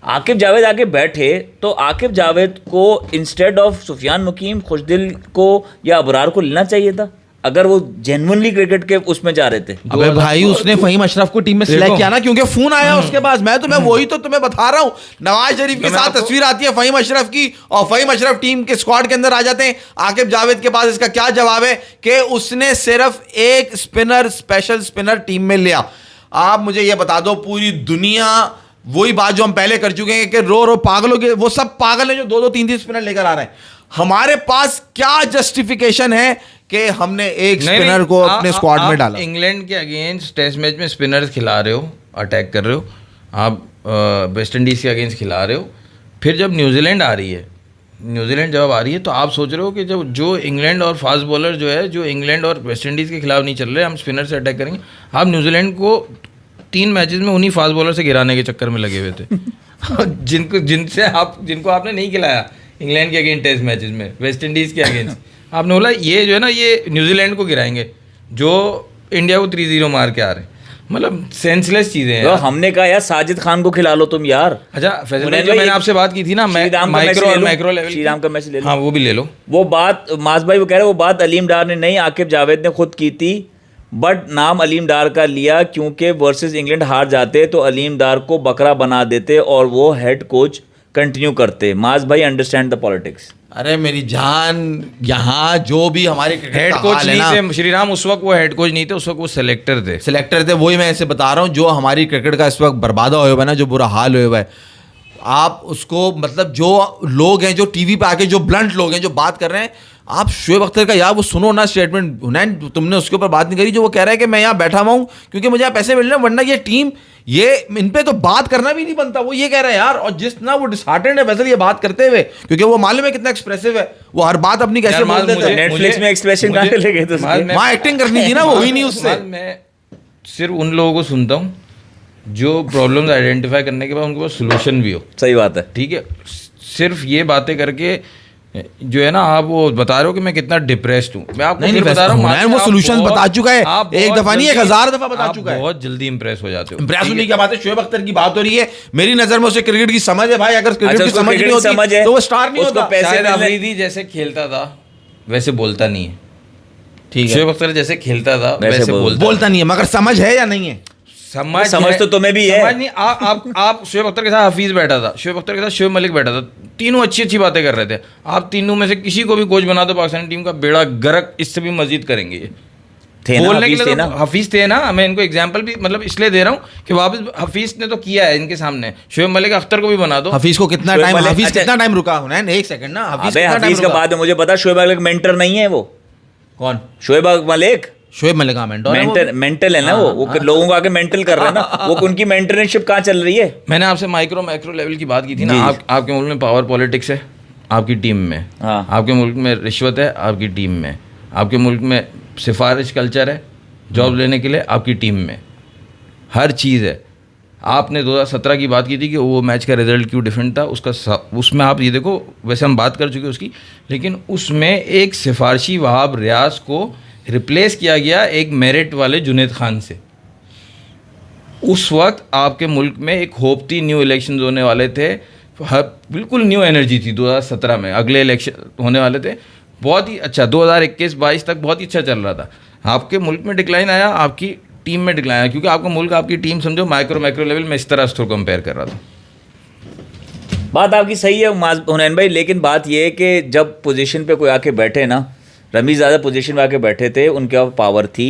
आकिब जावेद आके बैठे तो आकिब जावेद को इंस्टेड ऑफ सुफियान मुकीम, खुशदिल को या अबरार को लेना चाहिए था। अगर वो जेन्युइनली क्रिकेट के उसमें जा रहे थे।
अबे भाई उसने फहीम अशरफ को टीम में सिलेक्ट किया ना, क्योंकि फोन आया उसके पास। मैं वही तो तुम्हें बता रहा हूं, नवाज शरीफ के साथ तस्वीर आती है फहीम अशरफ की, और फहीम अशरफ टीम के स्क्वाड के अंदर आ जाते हैं। आकिब जावेद के पास इसका क्या जवाब है कि उसने सिर्फ एक स्पिनर, स्पेशल स्पिनर टीम में लिया। आप मुझे यह बता दो, पूरी दुनिया वही बात जो हम पहले कर चुके हैं कि रो पागलों के, वो सब पागल हैं जो 2-2 3-3 स्पिनर लेकर आ रहे हैं। हमारे पास क्या जस्टिफिकेशन है कि हमने एक स्पिनर को अपने स्क्वाड में डाला?
इंग्लैंड के अगेंस्ट टेस्ट मैच में स्पिनर्स खिला रहे हो, अटैक कर रहे हो, आप वेस्ट इंडीज के अगेंस्ट खिला रहे हो, फिर जब न्यूजीलैंड आ रही है, न्यूजीलैंड जब आ रही है तो आप सोच रहे हो कि जब जो इंग्लैंड और फास्ट बॉलर जो है, जो इंग्लैंड और वेस्ट इंडीज़ के खिलाफ नहीं चल रहे, हम स्पिनर से अटैक करेंगे। आप न्यूजीलैंड को 3 मैचेस में उन्हीं फास्ट बॉलर से गिराने के चक्कर में लगे हुए थे जिनको आपने नहीं खिलाया इंग्लैंड के अगेंस्ट टेस्ट मैचेस में, वेस्ट इंडीज़ के अगेंस्ट। आपने बोला ये जो है ना, ये न्यूजीलैंड को गिराएंगे जो इंडिया को 3-0 मार के आ रहे हैं। मतलब सेंसलेस चीजें हैं।
हमने कहा यार साजिद खान को खिला लो तुम यार।
अच्छा फैजल भाई, जो मैंने आपसे बात की थी ना, माइक्रो और मैक्रो लेवल,
श्रीराम का मैच ले लो।
हाँ वो भी ले लो।
वो बात मास भाई वो कह रहे वो बात अलीम डार ने नहीं, आकिब जावेद ने खुद की थी, बट नाम अलीम डार का लिया क्योंकि वर्सेस इंग्लैंड हार जाते तो अलीम डार को बकरा बना देते और वो हेड कोच कंटिन्यू करते। मास भाई अंडरस्टैंड द पॉलिटिक्स।
अरे मेरी जान, यहाँ जो भी हमारे
हेड कोच नहीं थे श्रीराम, उस वक्त वो हेड कोच नहीं थे, उस वक्त वो सिलेक्टर थे। वही मैं ऐसे बता रहा हूँ, जो हमारी क्रिकेट का इस वक्त बर्बादा हुआ है ना, जो बुरा हाल हुआ है, आप उसको मतलब जो लोग हैं, जो टीवी पे आके जो ब्लंट लोग हैं जो बात कर रहे हैं, आप शोएब अख्तर का यार वो सुनो ना स्टेटमेंट। हुनैन तुमने उसके ऊपर बात नहीं करी, जो वो कह रहा है कि मैं यहाँ बैठा हुआ हूँ क्योंकि मुझे यहाँ पैसे मिल रहे हैं, वरना ये टीम, ये इन पे तो बात करना भी नहीं बनता। वो ये कह रहा है यार, और जिस ना वो डिसहार्टेंड है वैसे ये बात करते हुए, क्योंकि वो मालूम है कितना एक्सप्रेसिव है, वो हर बात अपनी कैसे बोल देता है।
नेटफ्लिक्स में एक्सप्रेशन कहाँ से लेके तो
वहाँ एक्टिंग करनी थी ना, वो हुई नहीं उससे।
मैं सिर्फ उन लोगों को सुनता हूँ जो प्रॉब्लम्स आइडेंटिफाई करने के बाद उनके पास सोल्यूशन भी हो।
सही बात है,
ठीक है। सिर्फ ये बातें करके जो है ना, आप वो बता रहे हो कि मैं कितना डिप्रेस्ड हूँ। मैं आपको नहीं बता रहा हूँ,
वो सॉल्यूशन बता चुका है, एक दफा नहीं 1000 दफा बता चुका है।
बहुत जल्दी इंप्रेस हो जाते हो।
इंप्रेस होने की बात है, शोएब अख्तर की बात हो रही है। मेरी नजर में उसे क्रिकेट की समझ है भाई, अगर क्रिकेट की समझ नहीं होती तो वो स्टार नहीं होता।
शाहिद अफरीदी जैसे खेलता था वैसे बोलता नहीं है, ठीक है। शोएब अख्तर जैसे खेलता था वैसे
बोलता नहीं है, मगर समझ है या नहीं है?
समझ तो तुम्हें भी है।
समझ नहीं। आप शोएब अख्तर के साथ हफीज बैठा था, शोएब अख्तर के साथ शोएब मलिक बैठा था, तीनों अच्छी बातें कर रहे थे। आप तीनों में से किसी को भी कोच बना दो पाकिस्तान टीम का, बेड़ा गर्क इससे भी मजीद करेंगे। बोलने के लिए तो हफीज थे ना। मैं इनको एग्जांपल भी मतलब इसलिए दे रहा हूँ कि वापस हफीज ने तो किया है इनके सामने, शोएब मलिक अख्तर को भी बना दो।
हफीज को कितना टाइम, हफीज कितना टाइम रुका होना है? एक सेकंड ना,
हफीज का बात है मुझे पता। शोएब मलिक मेंटर नहीं है। वो कौन? शोएब मलिक,
शोएब मलिक
मेंटल है ना। वो लोगों को आके मेंटल कर रहे हैं ना। वो उनकी मेंटरशिप कहाँ चल रही है?
मैंने आपसे माइक्रो मैक्रो लेवल की बात की थी ना। आपके मुल्क में पावर पॉलिटिक्स है, आपकी टीम में। आपके मुल्क में रिश्वत है, आपकी टीम में। आपके मुल्क में सिफारिश कल्चर है जॉब लेने के लिए, आपकी टीम में। हर चीज़ है। आपने 2017 की बात की थी कि वो मैच का रिजल्ट क्यों डिफरेंट था, उसमें आप ये देखो, वैसे हम बात कर चुके उसकी, लेकिन उसमें एक सिफारशी वहाब रियाज को रिप्लेस किया गया एक मेरिट वाले जुनेद खान से। उस वक्त आपके मुल्क में एक होप थी, न्यू इलेक्शंस होने वाले थे, बिल्कुल न्यू एनर्जी थी 2017 में, अगले इलेक्शन होने वाले थे। बहुत ही अच्छा 2021-22 तक बहुत ही अच्छा चल रहा था। आपके मुल्क में डिक्लाइन आया, आपकी टीम में डिक्लाइन आया, क्योंकि आपका मुल्क, आपकी टीम समझो माइक्रो मैक्रो लेवल में इस तरह से कंपेयर कर रहा था।
बात आपकी सही है हुनैन भाई, लेकिन बात यह है कि जब पोजीशन पे कोई आके बैठे ना, रमीज ज़्यादा पोजीशन में आके बैठे थे, उनके पास पावर थी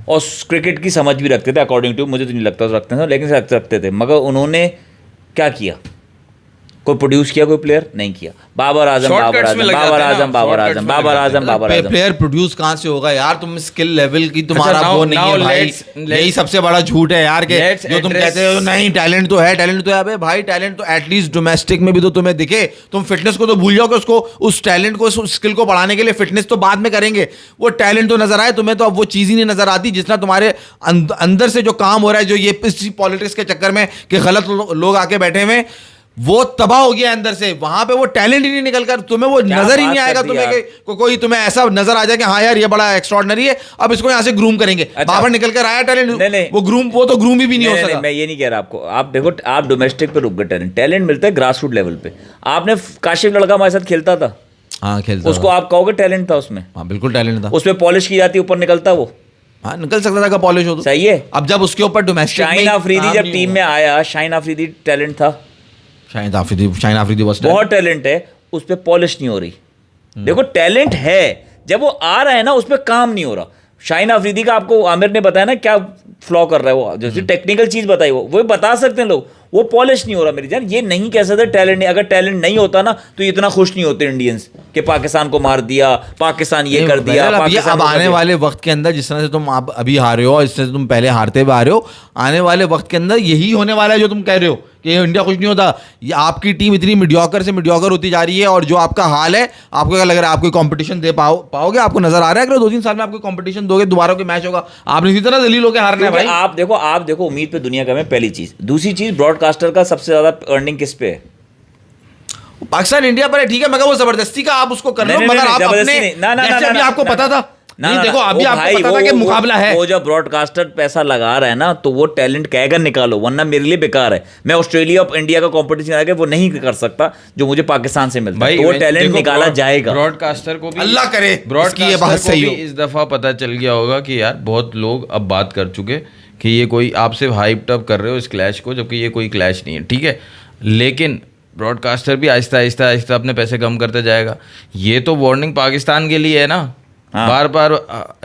और क्रिकेट की समझ भी रखते थे, अकॉर्डिंग टू मुझे तो नहीं लगता रखते थे, लेकिन रखते थे। मगर उन्होंने क्या किया? कोई प्रोड्यूस किया? कोई प्लेयर नहीं किया। बाबर आजम
प्लेयर प्रोड्यूस कहाँ से होगा यार? तुम स्किल लेवल की तुम्हारा वो नहीं है भाई। यही सबसे बड़ा झूठ है यार, के जो तुम कहते हो नहीं टैलेंट तो है, टैलेंट तो है। अबे भाई टैलेंट तो एटलीस्ट डोमेस्टिक में भी तो तुम्हें दिखे। तुम फिटनेस को तो भूल जाओ कि उसको, उस टैलेंट को, उस स्किल को बढ़ाने के लिए फिटनेस तो बाद में करेंगे। वो टैलेंट तो नजर आए तुम्हें, तो अब वो चीज़ ही नहीं नजर आती जितना तुम्हारे अंदर से जो काम हो रहा है, जो ये पॉलिटिक्स के चक्कर में कि गलत लोग आके बैठे हुए, वो तबाह हो गया अंदर से। वहां पे वो टैलेंट ही नहीं निकल कर, तुम्हें वो नजर ही नहीं आएगा तुम्हें कोई तुम्हें ऐसा नजर आ जाए कि हाँ यार ये बड़ा एक्स्ट्राऑर्डिनरी है, अब इसको यहाँ से ग्रूम करेंगे। बाबर निकल कर आया टैलेंट, वो तो ग्रूम भी नहीं हो सकता।
मैं ये नहीं कह रहा आपको, आप देखो, आप डोमेस्टिक पे रुक गए। टैलेंट मिलता है ग्रास रूट लेवल पे। आपने काशिफ लड़का हमारे साथ खेलता था,
हाँ खेलता
उसको आप कहोगे टैलेंट था उसमें?
हाँ बिल्कुल टैलेंट था।
उसमें पॉलिश की जाती, ऊपर निकलता वो,
हाँ निकल सकता था अगर पॉलिश हो तो।
सही है।
अब जब उसके ऊपर डोमेस्टिक
शाहीन अफरीदी जब टीम में आया, शाहीन अफरीदी टैलेंट था,
शाहिद आफरीदी बस
बहुत टैलेंट है, उस पर पॉलिश नहीं हो रही। देखो टैलेंट है, जब वो आ रहा है ना उस पर काम नहीं हो रहा। शाहीन अफरीदी का आपको आमिर ने बताया ना क्या फ्लॉ कर रहा है वो, जैसे टेक्निकल चीज बताई वो बता सकते हैं लोग, वो पॉलिश नहीं हो रहा मेरी जान। ये नहीं कह सकते टैलेंट नहीं, अगर टैलेंट नहीं होता ना तो इतना खुश नहीं होते इंडियंस कि पाकिस्तान को मार दिया, पाकिस्तान ये कर दिया,
अब
पाकिस्तान
अब आने वाले वक्त के अंदर जिस तरह से तुम आप अभी हारे हो और जिस तरह से तुम पहले हारते हुए आ रहे हो, आने वाले वक्त के अंदर यही होने वाला है जो तुम कह रहे हो कि इंडिया कुछ नहीं होता। ये आपकी टीम इतनी मीडियोकर से मीडियोकर होती जा रही है, और जो आपका हाल है, आपको क्या लग रहा है आप कोई कंपटीशन दे पाओगे? आपको नजर आ रहा है अगर 2-3 साल में आपको कंपटीशन दोगे, दोबारा कोई मैच होगा, आपने इसी तरह दलील होकर हारना है भाई।
आप देखो उम्मीद पे दुनिया का में, पहली चीज। दूसरी चीज, ब्रॉडकास्टर का सबसे ज्यादा अर्निंग किस पे है?
पाकिस्तान इंडिया पर है, ठीक है, मगर वो जबरदस्ती का आप उसको कर रहे हो, मगर आप अपने जैसे अभी आपको पता था नहीं, देखो अभी आपको पता था कि मुकाबला है।
वो जब ब्रॉडकास्टर पैसा लगा रहा है ना तो वो टैलेंट कहकर निकालो, वरना मेरे लिए बेकार है। मैं ऑस्ट्रेलिया और इंडिया का कंपटीशन आगे वो नहीं कर सकता जो मुझे पाकिस्तान से मिलता है, तो वो टैलेंट निकाला जाएगा।
ब्रॉडकास्टर को भी,
अल्लाह करे
ब्रॉडकास्टर को भी इस दफा पता चल गया होगा कि यार बहुत लोग अब बात कर चुके कि ये कोई आप सिर्फ हाइप अप कर रहे हो इस क्लैश को, जबकि ये कोई क्लैश नहीं है, ठीक है। लेकिन ब्रॉडकास्टर भी आहिस्ता आहिस्ता अपने पैसे कम करते जाएगा। ये तो वार्निंग पाकिस्तान के लिए है ना। हाँ। बार बार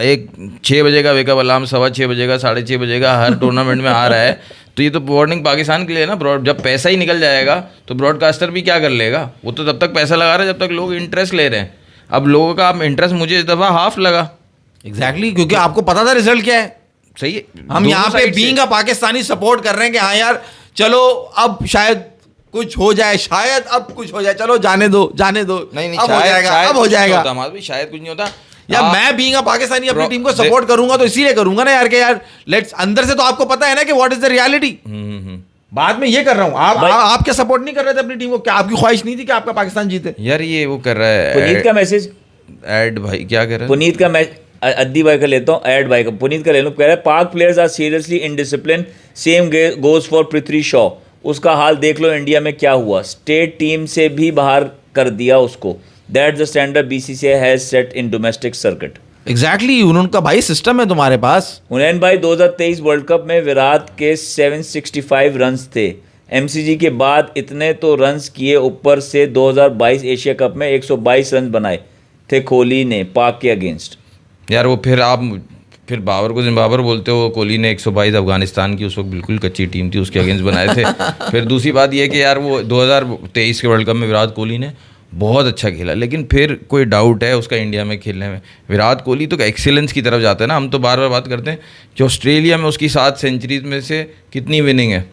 एक 6 बजे का वेकअप अलार्म, 6:15 बजे का, 6:30 बजे का हर टूर्नामेंट में आ रहा है, तो ये तो वार्निंग पाकिस्तान के लिए है ना। जब पैसा ही निकल जाएगा तो ब्रॉडकास्टर भी क्या कर लेगा? वो तो तब तक पैसा लगा रहा है जब तक लोग इंटरेस्ट ले रहे हैं। अब लोगों का इंटरेस्ट मुझे इस दफ़ा हाफ लगा।
एग्जैक्टली, क्योंकि आपको पता था रिजल्ट क्या है।
सही है,
हम यहाँ पे बीइंग अ पाकिस्तानी सपोर्ट कर रहे हैं कि हाँ यार चलो अब शायद कुछ हो जाए, शायद अब कुछ हो जाए, चलो जाने दो
नहीं
अब हो जाएगा, अब हो जाएगा।
शायद कुछ नहीं होता
या मैं बीइंग अ पाकिस्तानी अपनी टीम को सपोर्ट करूंगा तो इसीलिए करूंगा ना यार, कि यार लेट्स, अंदर से तो आपको पता है ना कि व्हाट इज द रियलिटी। बाद में ये कर रहा हूँ, आप क्या सपोर्ट नहीं कर रहे थे अपनी टीम को? क्या आपकी ख्वाहिश नहीं थी कि आपका पाकिस्तान जीते?
यार ये वो कर रहा है
पुनीत का मैसेज,
ऐड भाई क्या कह रहा है?
पुनीत का मैसेज, अद्दी भाई का लेता हूँ, ऐड भाई का, पुनीत का ले लो। कह रहा है Pak players are seriously indiscipline, same goes for Prithvi Shaw. उसका हाल देख लो इंडिया में क्या हुआ, स्टेट टीम से भी बाहर कर दिया उसको। That's the standard BCCI has set in domestic circuit.
Exactly, उनका भाई सिस्टम है तुम्हारे पास।
हुनैन भाई 2023 वर्ल्ड कप में विराट के 765 रन्स थे, एमसीजी के बाद इतने तो रन्स किए, ऊपर से 2022 एशिया कप में 122 रन बनाए थे कोहली ने पाक के अगेंस्ट।
यार वो फिर बाबर को जिम्बाबर बोलते हो, कोहली ने 122 अफगानिस्तान की उस वक्त बिल्कुल कच्ची टीम थी उसके अगेंस्ट बनाए थे। फिर दूसरी बात ये कि यार वो 2023 के वर्ल्ड कप में विराट कोहली ने बहुत अच्छा खेला, लेकिन फिर कोई डाउट है उसका इंडिया में खेलने में। विराट कोहली तो एक्सीलेंस की तरफ जाता है ना। हम तो बार बार बात करते हैं कि ऑस्ट्रेलिया में उसकी 7 सेंचुरीज में से कितनी विनिंग है?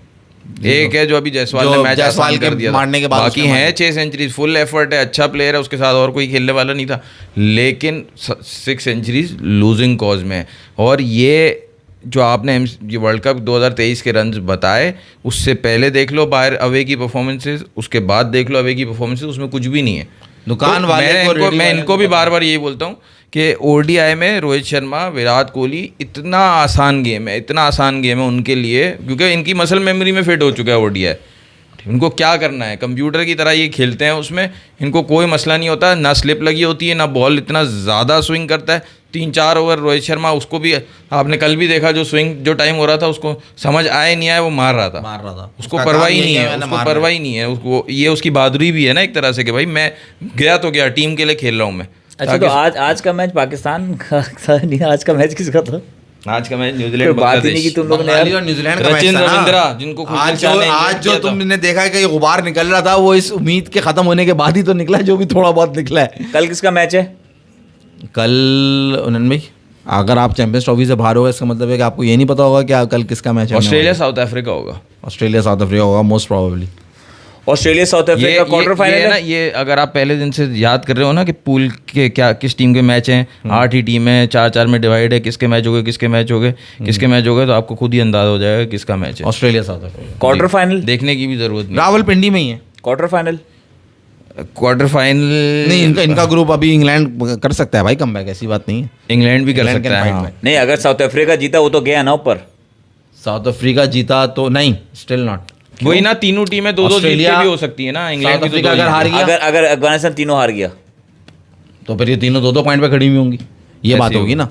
एक है जो अभी जायसवाल ने मैच आसान कर दिया,
मारने के बाद
बाकी हैं 6 सेंचुरीज। फुल एफर्ट है, अच्छा प्लेयर है, उसके साथ और कोई खेलने वाला नहीं था, लेकिन 6 सेंचुरीज लूजिंग कॉज में है। और ये जो आपने ये वर्ल्ड कप 2023 के रन्स बताए, उससे पहले देख लो बाहर अवे की परफॉर्मेंसेज, उसके बाद देख लो अवे की परफॉर्मेंसेज, उसमें कुछ भी नहीं है।
दुकान वाले
मैं इनको भी बार बार यही बोलता हूँ कि ओडीआई में रोहित शर्मा, विराट कोहली, इतना आसान गेम है उनके लिए, क्योंकि इनकी मसल मेमोरी में फिट हो चुका है ओडीआई। इनको क्या करना है, कंप्यूटर की तरह ये खेलते हैं, उसमें इनको कोई मसला नहीं होता, ना स्लिप लगी होती है, ना बॉल इतना ज़्यादा स्विंग करता है। 3-4 ओवर रोहित शर्मा, उसको भी आपने कल भी देखा, जो स्विंग जो टाइम हो रहा था उसको समझ आए नहीं आए, वो मार रहा था। उसको परवाह ही नहीं है, उसको ये उसकी बहादुरी भी है ना एक तरह से कि भाई मैं गया तो गया, टीम के लिए खेल रहा हूँ मैं।
अच्छा, तो आज का मैच पाकिस्तान का था नहीं, आज का मैच किसका था?
आज का मैच न्यूजीलैंड,
बात ही नहीं की तुम लोग ने
और न्यूजीलैंड का मैच था ना,
जिनको
आज जो तुमने देखा है कि गुबार निकल रहा था, वो इस उम्मीद के खत्म होने के बाद ही तो निकला, जो भी थोड़ा बहुत निकला है।
कल किसका मैच है?
कल उन्नन भाई, अगर आप चैंपियंस ट्रॉफी से बाहर होगा, इसका मतलब है कि आपको ये नहीं पता होगा कि कल किसका मैच है।
ऑस्ट्रेलिया साउथ अफ्रीका होगा।
ऑस्ट्रेलिया साउथ अफ्रीका होगा most probably.
Australia south Africa quarter final है ना।
ये अगर आप पहले दिन से याद कर रहे हो ना कि पूल के किस टीम के मैच हैं, 8 ही टीम है, 4-4 में डिवाइड है, किसके मैच हो गए, तो आपको खुद ही अंदाजा हो जाएगा किसका मैच है।
Australia south Africa
quarter final
देखने की भी जरूरत नहीं,
रावलपिंडी में ही है
क्वार्टर फाइनल
नहीं। इनका ग्रुप अभी इंग्लैंड कर सकता है भाई कमबैक, ऐसी बात नहीं है,
इंग्लैंड भी कर सकता है।
नहीं, अगर साउथ अफ्रीका जीता वो तो गया ना ऊपर।
साउथ अफ्रीका जीता तो नहीं, स्टिल नॉट।
वही ना, तीनों टीमें 2-2 जीत के भी हो सकती है ना। इंग्लैंड की
अगर हार गया,
अगर अफगानिस्तान तीनों हार गया,
तो फिर ये तीनों 2-2 पॉइंट पे खड़ी हुई होंगी, ये बात
ऐसे
होगी ना।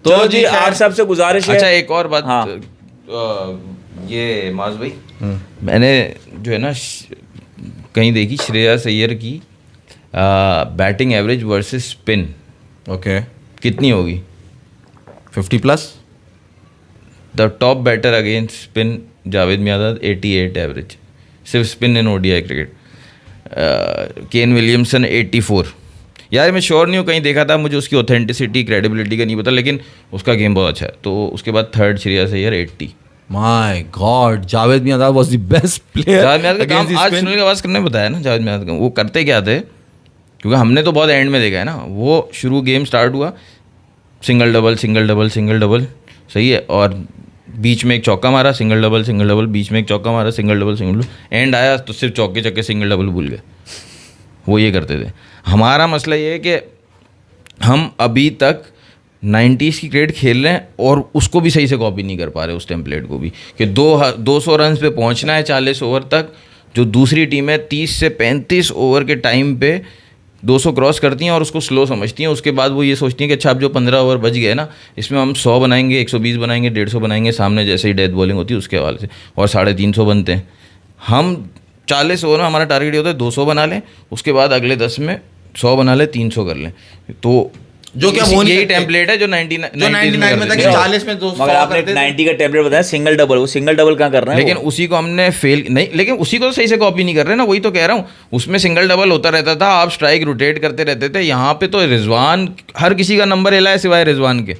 तो जी आर साहब से गुजारिश है।
अच्छा एक और बात,
हाँ।
ये माज भाई, मैंने जो है ना कहीं देखी श्रेयस अय्यर की batting average versus spin
okay,
कितनी होगी?
50+।
The top batter against spin Javed Miandad 88 average, सिर्फ spin in ODI cricket. Kane Williamson 84। यार मैं श्योर नहीं हूँ, कहीं देखा था, मुझे उसकी ऑथेंटिसिटी क्रेडिबिलिटी का नहीं पता, लेकिन उसका गेम बहुत अच्छा है। तो उसके बाद third Shreyas Iyer 80।
My God, Javed Miandad was the best player.
Javed Miandad का काम आज सुनील गावस्कर ने बताया ना, जावेद मियांदाद का वो करते क्या थे, क्योंकि हमने तो बहुत एंड में देखा है ना। वो शुरू गेम स्टार्ट हुआ, single double single double single double, सही है, और बीच में एक चौका मारा, सिंगल डबल, बीच में एक चौका मारा, सिंगल डबल, एंड आया तो सिर्फ चौके चक्के सिंगल डबल भूल गए। वो ये करते थे। हमारा मसला ये है कि हम अभी तक 90s की क्रिकेट खेल रहे हैं और उसको भी सही से कॉपी नहीं कर पा रहे, उस टेम्पलेट को भी, कि 200 रन पे पहुंचना है 40 ओवर तक। जो दूसरी टीमें 30 से 35 ओवर के टाइम पे 200 क्रॉस करती हैं और उसको स्लो समझती हैं। उसके बाद वो ये सोचती हैं कि अच्छा अब जो 15 ओवर बच गए ना, इसमें हम 100 बनाएंगे, 120 बनाएंगे, 150 बनाएंगे, सामने जैसे ही डेथ बॉलिंग होती है उसके हवाले से, और 350 बनते हैं। हम 40 ओवर में हमारा टारगेट ये होता है 200 बना लें, उसके बाद अगले 10 में 100 बना लें, 300 कर लें। तो
जो क्या वो
यही टेम्पलेट है जो 99
में था कि 40 में 200
मगर आपने 90 का टेम्पलेट बताया सिंगल डबल, वो सिंगल डबल कहाँ कर रहे हैं?
लेकिन उसी को हमने फेल नहीं, लेकिन उसी को तो सही से कॉपी नहीं कर रहे ना, वही तो कह रहा हूँ। उसमें सिंगल डबल होता रहता था, आप स्ट्राइक रोटेट करते रहते थे। यहाँ पे तो रिजवान, हर किसी का नंबर हिला है सिवाय रिजवान के,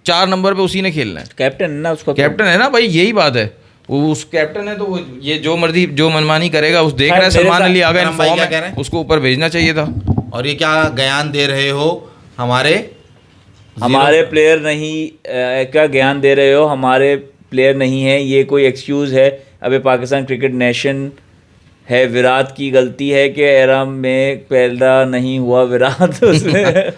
4 नंबर पे उसी ने खेलना है।
कैप्टन है ना उसका,
कैप्टन है ना भाई, यही बात है। वो उस कैप्टन है तो वो ये जो मर्जी जो मनमानी करेगा। उस देख रहा है सलमान अली आ गए फॉर्म है, उसको ऊपर भेजना चाहिए था।
और ये क्या ज्ञान दे रहे हो
हमारे प्लेयर नहीं, क्या ज्ञान दे रहे हो? हमारे प्लेयर नहीं है, ये कोई एक्सक्यूज़ है? अबे पाकिस्तान क्रिकेट नेशन है, विराट की गलती है कि एरम में पैदा नहीं हुआ विराट उसमें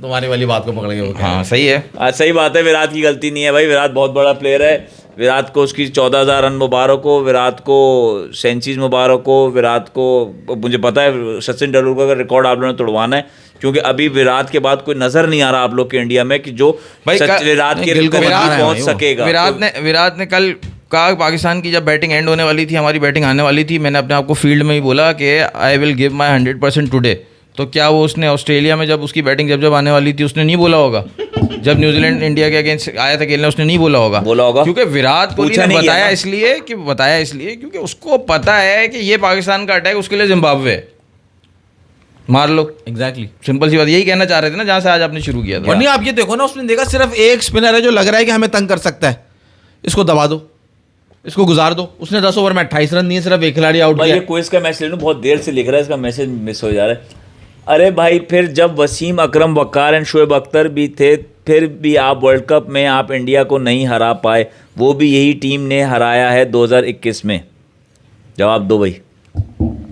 तुम्हारी वाली बात को पकड़ के।
हाँ सही है,
सही बात है, विराट की गलती नहीं है भाई। विराट बहुत बड़ा प्लेयर है, विराट को उसकी 14,000 रन मुबारक हो, विराट को सेंचुरीज मुबारक हो, विराट को मुझे पता है सचिन तेंदुलकर का रिकॉर्ड आप लोगों ने तोड़वाना है, क्योंकि अभी विराट के बाद कोई नजर नहीं आ रहा आप लोग के इंडिया में कि जो विराट के पहुंच सकेगा।
विराट ने कल कहा पाकिस्तान की जब बैटिंग एंड होने वाली थी, हमारी बैटिंग आने वाली थी, मैंने अपने आप को फील्ड में ही बोला कि I will give my 100% today. तो क्या वो उसने ऑस्ट्रेलिया में जब उसकी बैटिंग जब आने वाली थी उसने नहीं बोला होगा? जब न्यूजीलैंड इंडिया के अगेंस्ट आया था खेलने उसने नहीं बोला होगा? क्योंकि विराट कोहली ने बताया इसलिए क्योंकि उसको पता है कि ये पाकिस्तान का अटैक उसके लिए जिम्बाब्वे है, मार लो।
एग्जैक्टली,
सिंपल सी बात, यही कहना चाह रहे थे ना जहाँ से आज आपने शुरू किया था।
और नहीं आप ये देखो ना, उसने देखा सिर्फ एक स्पिनर है जो लग रहा है कि हमें तंग कर सकता है, इसको दबा दो, इसको गुजार दो। उसने 10 ओवर में 28 रन दिए, सिर्फ एक खिलाड़ी आउट किया।
ये क्विज का मैसेज ले लूं, बहुत देर से लिख रहा है, इसका मैसेज मिस हो जा रहा है। अरे भाई, फिर जब वसीम अकरम वकार एंड शोएब अख्तर भी थे, फिर भी आप वर्ल्ड कप में आप इंडिया को नहीं हरा पाए, वो भी यही टीम ने हराया है 2021 में। जवाब दो भाई।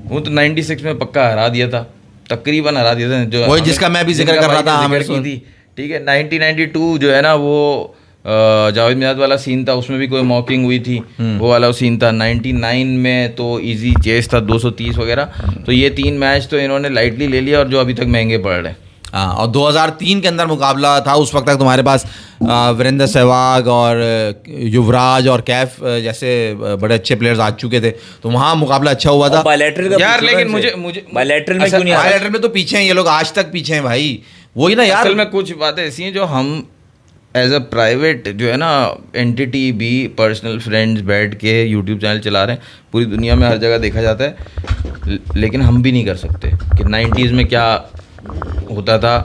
वो तो 96 में पक्का हरा दिया था, तकरीबन हरा दिया था, जो
वही जिसका मैं भी जिक्र कर रहा था, आमिर की
थी। ठीक है, 1992 जो है ना वो जावेद मियांदाद वाला सीन था, उसमें भी कोई मॉकिंग हुई थी, वो वाला सीन था। 99 में तो इजी चेस था 230 वगैरह। तो ये 3 मैच तो इन्होंने लाइटली ले लिया और जो अभी तक महंगे पड़ रहे हैं।
हाँ, और 2003 के अंदर मुकाबला था, उस वक्त तक तुम्हारे पास वीरेंद्र सहवाग और युवराज और कैफ जैसे बड़े अच्छे प्लेयर्स आ चुके थे, तो वहाँ मुकाबला अच्छा हुआ था
यार। लेकिन मुझे
बायलैटरल में क्यों नहीं?
बायलैटरल में तो पीछे हैं ये लोग, आज तक पीछे हैं भाई। वही ना यार,
असल में कुछ बातें ऐसी हैं जो हम एज अ प्राइवेट जो है ना एंटिटी भी पर्सनल फ्रेंड्स बैठ के यूट्यूब चैनल चला रहे हैं, पूरी दुनिया में हर जगह देखा जाता है, लेकिन हम भी नहीं कर सकते कि 90s में क्या होता था,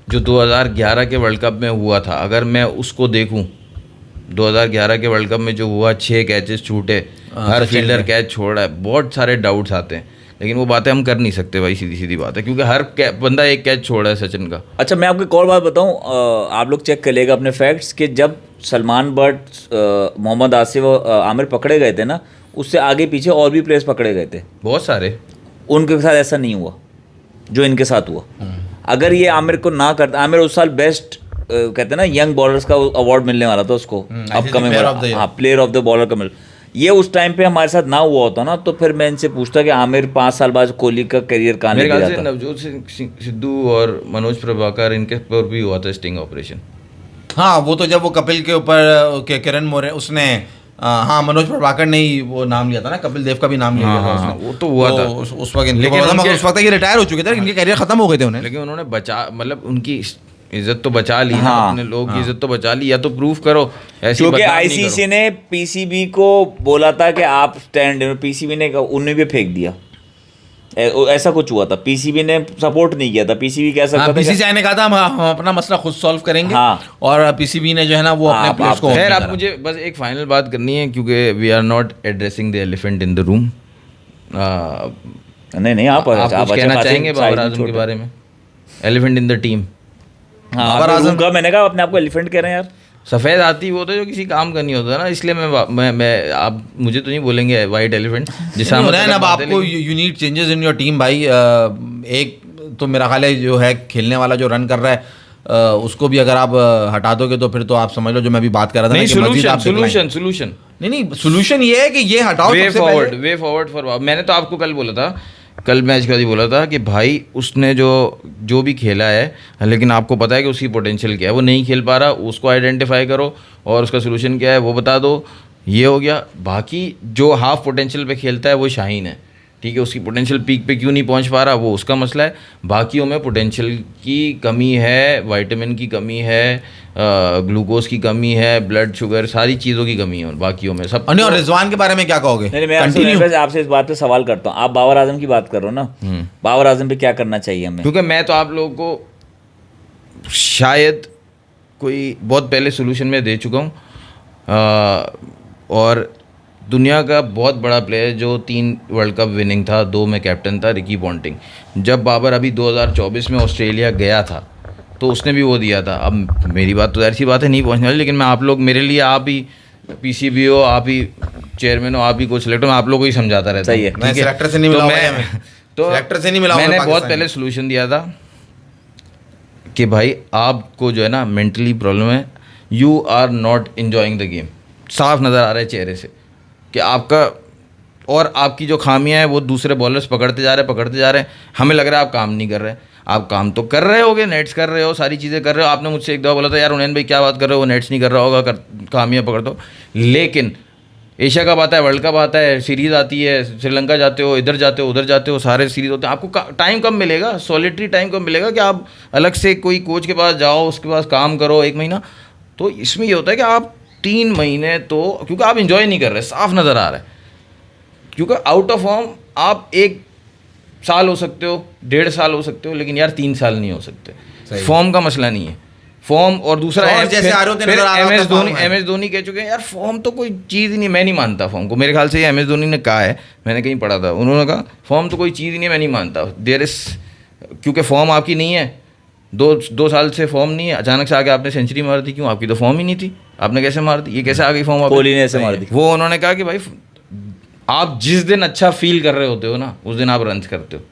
जो 2011 के वर्ल्ड कप में हुआ था। अगर मैं उसको देखूं, 2011 के वर्ल्ड कप में जो हुआ, 6 कैचेस छूटे, हर फील्डर कैच छोड़ रहा है, बहुत सारे डाउट्स आते हैं, लेकिन वो बातें हम कर नहीं सकते भाई, सीधी सीधी बात है, क्योंकि हर बंदा एक कैच छोड़ रहा है सचिन का।
अच्छा, मैं आपको एक और बात बताऊं, आप लोग चेक कर लेगा अपने फैक्ट्स कि जब सलमान बट, मोहम्मद आसिफ और आमिर पकड़े गए थे ना, उससे आगे पीछे और भी प्लेयर्स पकड़े गए थे,
बहुत सारे।
उनके साथ ऐसा नहीं हुआ जो इनके साथ हुआ। अगर ये आमिर को ना करता, आमिर उस साल बेस्ट कहते हैं ना यंग बॉलर्स का अवार्ड मिलने वाला था उसको, अपकमिंग, हाँ, प्लेयर ऑफ द बॉलर का मिल, ये उस टाइम पे हमारे साथ ना हुआ होता ना, तो फिर मैं इनसे पूछता कि आमिर 5 साल बाद कोहली का करियर कहाँ
मेरे
लेके
ख्याल से
जाता।
नवजोत सिद्धू और मनोज प्रभाकर इनके पर भी हुआ था स्टिंग ऑपरेशन।
हाँ वो तो जब वो कपिल के ऊपर किरण मोरे उसने हाँ मनोज प्रभाकर ने ही वो नाम लिया था ना, कपिल देव का भी नाम लिया
हाँ,
था
हाँ,
उसने।
वो तो हुआ था।
उस वक्त इनके
लेकिन
मतलब
उनके-
उस वक्त ये रिटायर हो चुके थे, इनके करियर खत्म हो गए थे उन्हें।
लेकिन उन्होंने बचा, मतलब उनकी इज्जत तो बचा ली ना,
हाँ,
अपने लोगों की इज्जत तो बचा ली, या तो प्रूफ करो, ऐसी
क्योंकि
बदनाम नहीं
आईसीसी
करो।
ने पीसीबी को बोला था कि आप स्टैंड, पीसीबी ने उन्हें भी फेंक दिया, ऐसा कुछ हुआ था। पीसीबी ने सपोर्ट नहीं किया था, पीसीबी कह सकता था कि-
बीसीसीआई ने कहा था हम अपना मसला खुद सॉल्व करेंगे,
हाँ।
और पीसीबी ने जो है ना वो अपने
आप-
प्लेयर्स को
खैर,
नहीं
आप मुझे बस एक फाइनल बात करनी है, क्योंकि we are not addressing the elephant in the room.
नहीं आप
आप कुछ कहना
खासे
चाहेंगे
size
बाबर
में
आजम के
छोटे।
बारे में? Elephant in the team.
हाँ,
बाबर
आपने
आजम-
रूम का मैंने कहा अपने आप को एलिफेंट कह रहे हैं यार।
सफ़ेद हाथी वो होता है जो किसी काम का नहीं होता ना, इसलिए मैं आप मुझे तो नहीं बोलेंगे वाइट एलिफेंट जिस
अब आपको you need changes in your team भाई। एक तो मेरा ख्याल है जो है खेलने वाला जो रन कर रहा है उसको भी अगर आप हटा दोगे तो फिर तो आप समझ लो जो मैं भी बात कर रहा था ना
नहीं,
कि मजीद आप
सोल्यूशन
नहीं सोल्यूशन ये है कि ये हटाओ
वे
सबसे
फॉरवर्ड
पहले।
Way forward for. मैंने तो आपको कल बोला था, कल मैच के बाद ही बोला था कि भाई उसने जो भी खेला है, लेकिन आपको पता है कि उसकी पोटेंशियल क्या है, वो नहीं खेल पा रहा, उसको आइडेंटिफाई करो और उसका सोल्यूशन क्या है वो बता दो। ये हो गया। बाकी जो हाफ पोटेंशियल पे खेलता है वो शाहीन है, ठीक है, उसकी पोटेंशियल पीक पे क्यों नहीं पहुंच पा रहा वो उसका मसला है। बाकियों में पोटेंशियल की कमी है, विटामिन की कमी है, ग्लूकोज की कमी है, ब्लड शुगर, सारी चीज़ों की कमी है बाकियों में सब।
और रिजवान के बारे में क्या कहोगे?
नहीं मैं
Continue।
आपसे इस बात पे सवाल करता हूँ। आप बाबर आजम की बात कर रहे हो ना, बाबर आजम पे क्या करना चाहिए हमें?
क्योंकि मैं तो आप लोगों को शायद कोई बहुत पहले सोल्यूशन में दे चुका हूँ, और दुनिया का बहुत बड़ा प्लेयर जो 3 वर्ल्ड कप विनिंग था, 2 में कैप्टन था, रिकी पॉन्टिंग। जब बाबर अभी 2024 में ऑस्ट्रेलिया गया था तो उसने भी वो दिया था। अब मेरी बात तो ऐसी बात है नहीं पहुंचने वाली, लेकिन मैं आप लोग, मेरे लिए आप ही पीसीबी हो, आप ही चेयरमैन हो, आप ही कोच सेलेक्टर, मैं आप लोगों को ही समझाता रहता हूँ।
सही है।
नहीं,
ठीक है?
सेलेक्टर से नहीं
तो
मिला हुआ
मैं-
है हमें।
तो
सेलेक्टर से नहीं मिला हुआ है
मैंने बहुत
पाकिस्तान
पहले सोल्यूशन दिया था कि भाई आपको जो है ना मेंटली प्रॉब्लम है, you are not enjoying the game. साफ नज़र आ रहा है चेहरे से कि आपका, और आपकी जो खामियां हैं वो दूसरे बॉलर्स पकड़ते जा रहे हैं। हमें लग रहा है आप काम नहीं कर रहे। आप काम तो कर रहे होगे, नेट्स कर रहे हो, सारी चीज़ें कर रहे हो। आपने मुझसे एक दफ़ा बोला था यार उनैन भाई क्या बात कर रहे हो, वो नेट्स नहीं कर रहा होगा, खामियां पकड़ दो। लेकिन एशिया कप आता है, वर्ल्ड कप आता है, सीरीज़ आती है, श्रीलंका जाते हो, इधर जाते हो, उधर जाते हो, सारे सीरीज़ होते हैं। आपको टाइम कब मिलेगा, सॉलिटरी टाइम कब मिलेगा कि आप अलग से कोई कोच के पास जाओ, उसके पास काम करो 1 महीना। तो इसमें ये होता है कि आप 3 महीने तो, क्योंकि आप इंजॉय नहीं कर रहे, साफ नज़र आ रहा है। क्योंकि आउट ऑफ फॉर्म आप 1 साल हो सकते हो, 1.5 साल हो सकते हो, लेकिन यार 3 साल नहीं हो सकते। फॉर्म का मसला नहीं है, फॉर्म। और दूसरा
और जैसे आ रहे होते नजर आ रहा
एम
होता है
एस धोनी कह चुके हैं यार फॉर्म तो कोई चीज़ ही नहीं, मैं नहीं मानता फॉर्म को। मेरे ख्याल से ये एम एस धोनी ने कहा है, मैंने कहीं पढ़ा था, उन्होंने कहा फॉर्म तो कोई चीज़ ही नहीं, मैं नहीं मानता। देयर इज, क्योंकि फॉर्म आपकी नहीं है, 2 साल से फॉर्म नहीं है, अचानक से आके आपने सेंचुरी मार दी, क्यों? आपकी तो फॉर्म ही नहीं थी, आपने कैसे मार दी? ये कैसे आ गई फॉर्म?
कोहली ने ऐसे मार दी।
वो उन्होंने कहा कि भाई आप जिस दिन अच्छा फील कर रहे होते हो ना, उस दिन आप रन करते हो।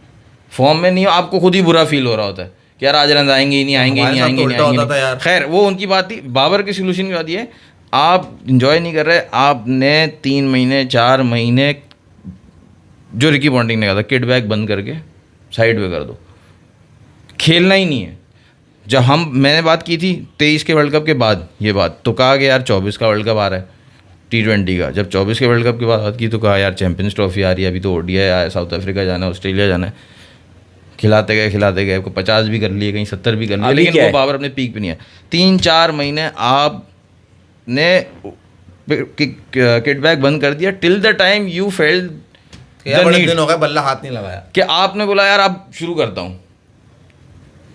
फॉर्म में नहीं हो, आपको खुद ही बुरा फील हो रहा होता है कि यार आज रन आएंगे ही नहीं, आएंगे ही नहीं,
हमारे साथ
आएंगे
तो
नहीं,
उल्टा
आएंगे
होता था
नहीं।
यार।
खैर वो उनकी बात थी। बाबर की सोल्यूशन की बात ये है, आप इंजॉय नहीं कर रहे, आपने 3 महीने 4 महीने जो रिकी पॉन्टिंग ने कहा था, किड बैग बंद करके साइड पे कर दो, खेलना ही नहीं है। जब मैंने बात की थी 23 के वर्ल्ड कप के बाद ये बात, तो कहा कि यार 24 का वर्ल्ड कप आ रहा है T20 का। जब 24 के वर्ल्ड कप की बात की तो कहा यार चैंपियंस ट्रॉफी आ रही है, अभी तो ODI आया, साउथ अफ्रीका जाना है, ऑस्ट्रेलिया जाना है। खिलाते गए, को 50 भी कर लिए, कहीं 70 भी कर लिए,
अभी
लेकिन
क्या
वो
है?
बाबर अपने पीक पे नहीं है। 3-4 महीने आपने किड बैग बंद कर दिया, till the time you failed
यार बड़े दिन हो गए बल्ला हाथ नहीं लगाया।
कि आपने बोला यार अब शुरू करता हूँ,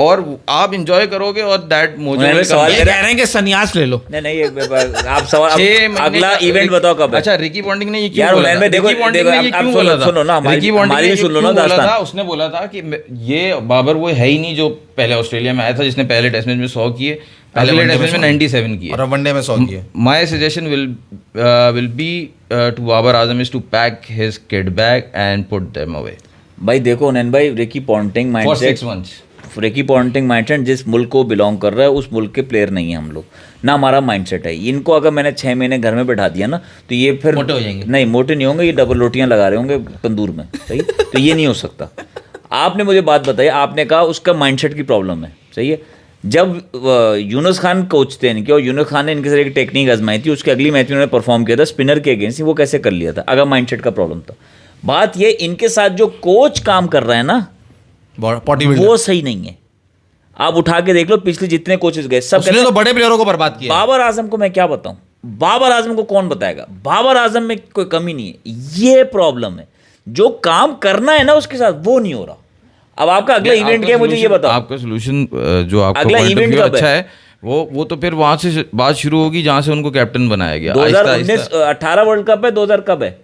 और आप इंजॉय करोगे और दैट मोजो
उन्होंने
will come
सवाल
back।
ये कह रहे हैं कि संन्यास ले लो।
नहीं ये आप सवाल
6 महीने
अगला
का-
इवेंट बताओ कब है?
अच्छा, रिकी पॉन्टिंग ने ये क्यों
यार
बोला
उन्होंने
था?
देखो-
रिकी पॉन्टिंग
देखो,
ने ये
आप
क्यों
सुनो-
बोला था?
सुनो ना, हमारी-
रिकी पॉन्टिंग
हमारी
ने
भी
ये
सुन लो
क्यों
ना
बोला
दास्तान।
था? उसने बोला था कि ये बाबर वो है ही नहीं जो पहले ऑस्ट्रेलिया में आया था, जिसने पहले टेस्ट मैच में 100 किए, पहले
वनडे
टेस्ट
में
मैच में 97 किए।
और वनडे में 100 किए।
My suggestion will be to Babar Azam is to pack his kid bag and put them away
भाई देखो उन्होंने भाई Ricky Ponting
for
mindset
6 months।
Ricky Ponting mindset जिस मुल्क को बिलोंग कर रहा है उस मुल्क के प्लेयर नहीं है हम लोग, ना हमारा माइंडसेट है। इनको अगर मैंने 6 महीने घर में बैठा दिया ना तो ये फिर
मोटे हो जाएंगे।
नहीं, मोटे नहीं होंगे, ये डबल रोटियां लगा रहे होंगे तंदूर में, सही। तो ये नहीं हो सकता। आपने मुझे बात बताई, आपने कहा उसका माइंडसेट की प्रॉब्लम है, सही है। जब यूनुस खान कोच थे इनके और यूनुस खान ने इनके साथ एक टेक्निक आजमाई थी, उसके अगली मैच में उन्होंने परफॉर्म किया था स्पिनर के अगेंस्ट, वो कैसे कर लिया था अगर माइंडसेट का प्रॉब्लम था। बात ये इनके साथ जो कोच काम कर रहा है ना वो सही नहीं है। आप उठा के देख लो पिछले जितने कोचेस गए सब
उसने तो बड़े प्लेयरों को बर्बाद किया।
बाबर आजम को मैं क्या बताऊं, बाबर आजम को कौन बताएगा, बाबर आजम में कोई कमी नहीं है, ये प्रॉब्लम है। जो काम करना है ना उसके साथ वो नहीं हो रहा। अब आपका अगला इवेंट क्या है मुझे ये बताओ।
आपका सोल्यूशन जो आपका
अगला
पॉइंट ऑफ
event
व्यू
कब
अच्छा
है?
है, वो तो फिर वहां से बात शुरू होगी जहां से उनको कैप्टन बनाया गया।
2019-18 वर्ल्ड कप है, 2000 कब है?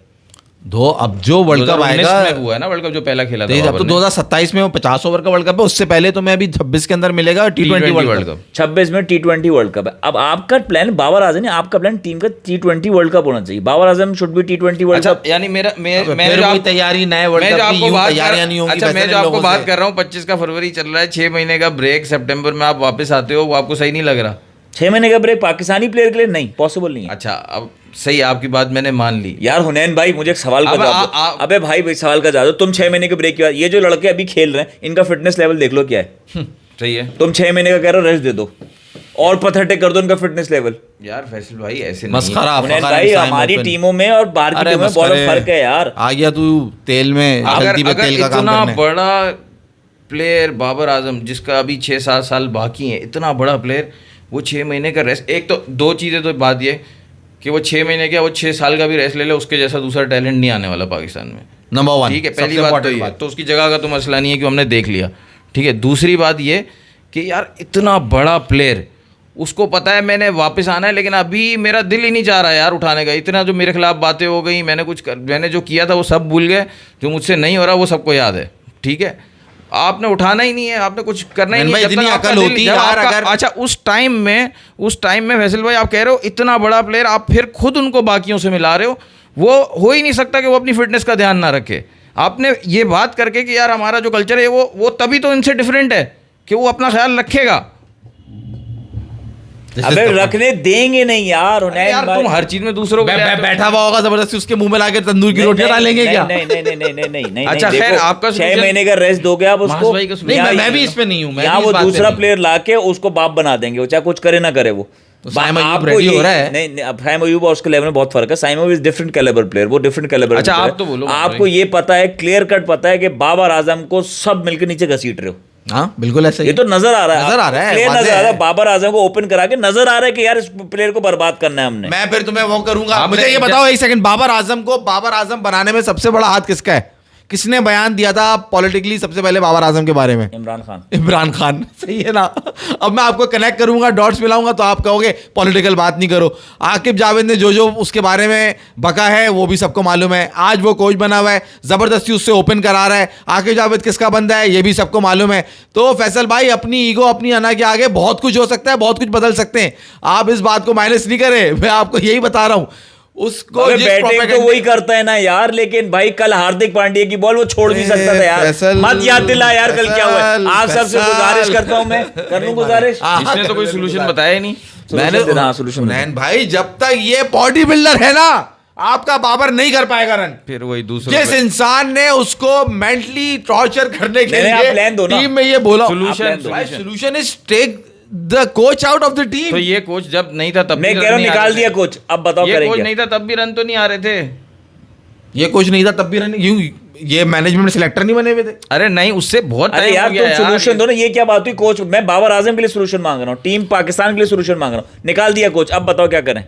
अब जो वर्ल्ड कप आएगा
में हुआ है ना वर्ल्ड कप जो पहला खेला था
अब तो 2027 में वो 50 ओवर का वर्ल्ड कप है, उससे पहले तो मैं अभी 26 के अंदर मिलेगा T20 वर्ल्ड कप।
26 में T20 वर्ल्ड कप है। अब आपका प्लान बाबर आजम नहीं, आपका प्लान टीम का T20 वर्ल्ड कप होना चाहिए। Babar Azam should be T20 world
अच्छा,
कप।
यानी मैंने
फिर कोई तैयारी नए वर्ल्ड कप की तैयारियां नहीं होंगी।
अच्छा, मैं जो आपको बात कर रहा हूँ 25 का फरवरी चल रहा है, 6 महीने का ब्रेक, सितंबर में आप वापस आते हो, वो आपको सही नहीं लग रहा?
6 महीने का ब्रेक पाकिस्तानी प्लेयर के लिए नहीं पॉसिबल नहीं है।
अच्छा, अब सही, आपकी बात मैंने मान ली।
यार हुनैन भाई मुझे एक सवाल का जवाब दो। अबे भाई सवाल का जवाब दो। तुम 6 महीने के ब्रेक के बाद ये जो लड़के अभी खेल रहे हैं इनका फिटनेस लेवल देख लो क्या है।
सही है।
तुम 6 महीने का कह रहे हो, रेस्ट दे दो और पथरटे कर दो इनका फिटनेस लेवल।
यार फैसल भाई ऐसे
मस्खरा
हुनैन भाई हमारी टीमों में और बाहर की टीमों में बहुत फर्क है यार।
आ गया तू तेल में, हल्दी में तेल का काम
इतना
करने।
बड़ा प्लेयर बाबर आजम जिसका अभी 6-7 साल बाकी है, इतना बड़ा प्लेयर, वो 6 महीने का रेस्ट, एक तो 2 चीज़ें तो बात ये कि वो 6 महीने का, वो 6 साल का भी रेस्ट ले ले, उसके जैसा दूसरा टैलेंट नहीं आने वाला पाकिस्तान में।
नंबर 1
ठीक है, पहली बात तो ये, तो उसकी जगह का तो मसला नहीं है कि हमने देख लिया। ठीक है, दूसरी बात ये कि यार इतना बड़ा प्लेयर, उसको पता है मैंने वापस आना है, लेकिन अभी मेरा दिल ही नहीं चाह रहा यार उठाने का। इतना जो मेरे खिलाफ बातें हो गई, मैंने जो किया था वो सब भूल गए, जो मुझसे नहीं हो रहा वो सबको याद है। ठीक है, आपने उठाना ही नहीं है, आपने कुछ करना ही नहीं है।
इतनी अकल होती है यार अगर।
अच्छा, उस टाइम में फैसल भाई आप कह रहे हो इतना बड़ा प्लेयर, आप फिर खुद उनको बाकियों से मिला रहे हो। वो हो ही नहीं सकता कि वो अपनी फिटनेस का ध्यान ना रखे। आपने ये बात करके कि यार हमारा जो कल्चर है वो तभी तो इनसे डिफरेंट है कि वो अपना ख्याल रखेगा।
अबे रखने देंगे नहीं यार हुनैन
यार
भाई।
तुम हर चीज में दूसरों को
बैठा हुआ होगा जबरदस्ती उसके मुंह में लाके तंदूर की रोटियां डालेंगे क्या?
नहीं।
अच्छा, खैर, आपका
6 महीने का रेस्ट दोगे आप उसको।
भाई का
नहीं, मैं भी इसमें नहीं हूँ।
यहाँ वो दूसरा प्लेयर लाके उसको बाप बना देंगे, वो चाहे कुछ करे ना करे वो।
साइम अयूब रेडी हो रहा है।
नहीं, अब साइम अयूब और उसके लेवल में बहुत फर्क है। Saim Ayub is different calibre player, वो डिफरेंट कैलिबर।
अच्छा, आप तो बोलो।
आपको ये पता है, क्लियर कट पता है कि बाबर आजम को सब मिलकर नीचे घसीट रहे हो।
हाँ बिल्कुल ऐसा ही
ये तो नजर आ रहा है,
नजर आ रहा है,
क्लियर
वाज़ेह
नजर आ रहा है।
है।
बाबर आजम को ओपन करा के नजर आ रहा है कि यार इस प्लेयर को बर्बाद करना है हमने।
मैं फिर तुम्हें वो करूंगा।
आपने
मुझे ये बताओ एक सेकंड, बाबर आजम बनाने में सबसे बड़ा हाथ किसका है? किसने बयान दिया था पॉलिटिकली सबसे पहले बाबर आजम के बारे में? इमरान खान। सही है ना? अब मैं आपको कनेक्ट करूंगा, डॉट्स मिलाऊंगा तो आप कहोगे पॉलिटिकल बात नहीं करो। आकिब जावेद ने जो उसके बारे में बका है वो भी सबको मालूम है। आज वो कोच बना हुआ है, जबरदस्ती उससे ओपन करा रहा है। आकिब जावेद किसका बंदा है ये भी सबको मालूम है। तो फैसल भाई अपनी ईगो, अपनी अना के आगे बहुत कुछ हो सकता है, बहुत कुछ बदल सकते हैं। आप इस बात को माइनस नहीं करें, मैं आपको यही बता रहा हूं। उसको
बैटिंग तो वही करता है ना यार, लेकिन भाई कल हार्दिक पांड्या की बॉल वो छोड़ भी सकता था यार। मत याद दिला यार कल क्या हुआ। आप सबसे गुजारिश करता हूं, मैं कर लूं गुजारिश।
इसने तो कोई सोल्यूशन बताया ही नहीं।
मैंने सोल्यूशन भाई, जब तक ये बॉडी बिल्डर है ना आपका बाबर नहीं कर पाएगा रन।
फिर वही दूसरा
जिस इंसान ने उसको मेंटली टॉर्चर करने के लिए
प्लान दो ना,
टीम में ये बोला
solution
is take the coach out of the team.
तो ये कोच जब नहीं था तब
मैं कह रहा हूं निकाल दिया कोच। अब बताओ
ये
करेंगे
कोच नहीं था तब भी रन तो नहीं आ रहे थे।
ये कोच नहीं था तब भी रन क्यों? ये मैनेजमेंट सिलेक्टर नहीं बने हुए थे?
अरे नहीं, उससे बहुत
अरे यार तुम सोल्यूशन दो ना। ये क्या बात हुई? कोच, मैं बाबर आजम के लिए सोल्यूशन मांग रहा हूँ, टीम पाकिस्तान के लिए सोल्यूशन मांग रहा हूँ। निकाल दिया कोच, अब बताओ क्या करें?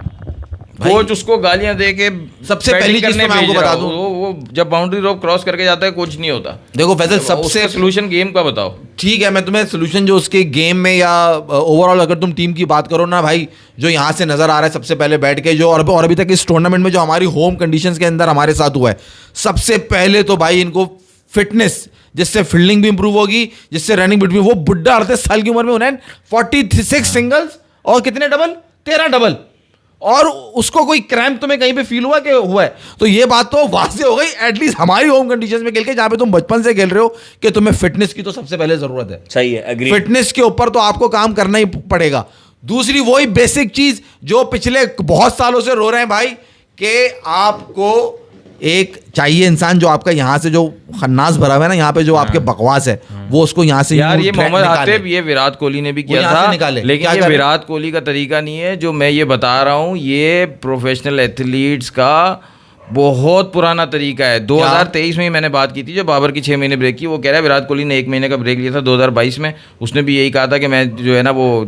कोच उसको गालियां दे के
सबसे पहली चीज मैं आपको बता दूं,
वो जब बाउंड्री रोप क्रॉस करके जाता है कोच नहीं होता।
देखो फैसल, सबसे
सोल्यूशन गेम का बताओ।
ठीक है, मैं तुम्हें सोल्यूशन जो उसके गेम में या ओवरऑल अगर तुम टीम की बात करो ना भाई, जो यहाँ से नजर आ रहा है सबसे पहले बैठ के जो और अभी तक इस टूर्नामेंट में जो हमारी होम कंडीशंस के अंदर हमारे साथ हुआ है, सबसे पहले तो भाई इनको फिटनेस, जिससे फील्डिंग भी इंप्रूव होगी, जिससे रनिंग बिटवीन। वो बुढ़ा 38 साल की उम्र में उन्हें 46 सिंगल्स और कितने डबल? 13 डबल। और उसको कोई क्रैम्प तुम्हें कहीं पे फील हुआ कि हुआ है, तो ये बात तो वाज़ेह हो गई एटलीस्ट हमारी होम कंडीशंस में खेल के, जहां पे तुम बचपन से खेल रहे हो, कि तुम्हें फिटनेस की तो सबसे पहले जरूरत है।
सही है, एग्री।
फिटनेस के ऊपर तो आपको काम करना ही पड़ेगा। दूसरी वही बेसिक चीज जो पिछले बहुत सालों से रो रहे हैं भाई, कि आपको एक चाहिए इंसान जो आपका यहाँ से जो खन्नास भरा हुआ है ना, यहाँ पे जो आपके बकवास है, वो उसको यहाँ से
यार ये मोहम्मद
निकाले।
आतिफ, ये विराट कोहली ने भी
वो
किया
यहाँ से
था,
निकाले।
लेकिन
क्या
ये
करें?
विराट कोहली का तरीका नहीं है जो मैं ये बता रहा हूँ, ये प्रोफेशनल एथलीट्स का बहुत पुराना तरीका है। 2023 में ही मैंने बात की थी जब बाबर की 6 महीने ब्रेक की। वो कह रहा है विराट कोहली ने 1 महीने का ब्रेक लिया था 2022 में, उसने भी यही कहा था कि मैं जो है ना वो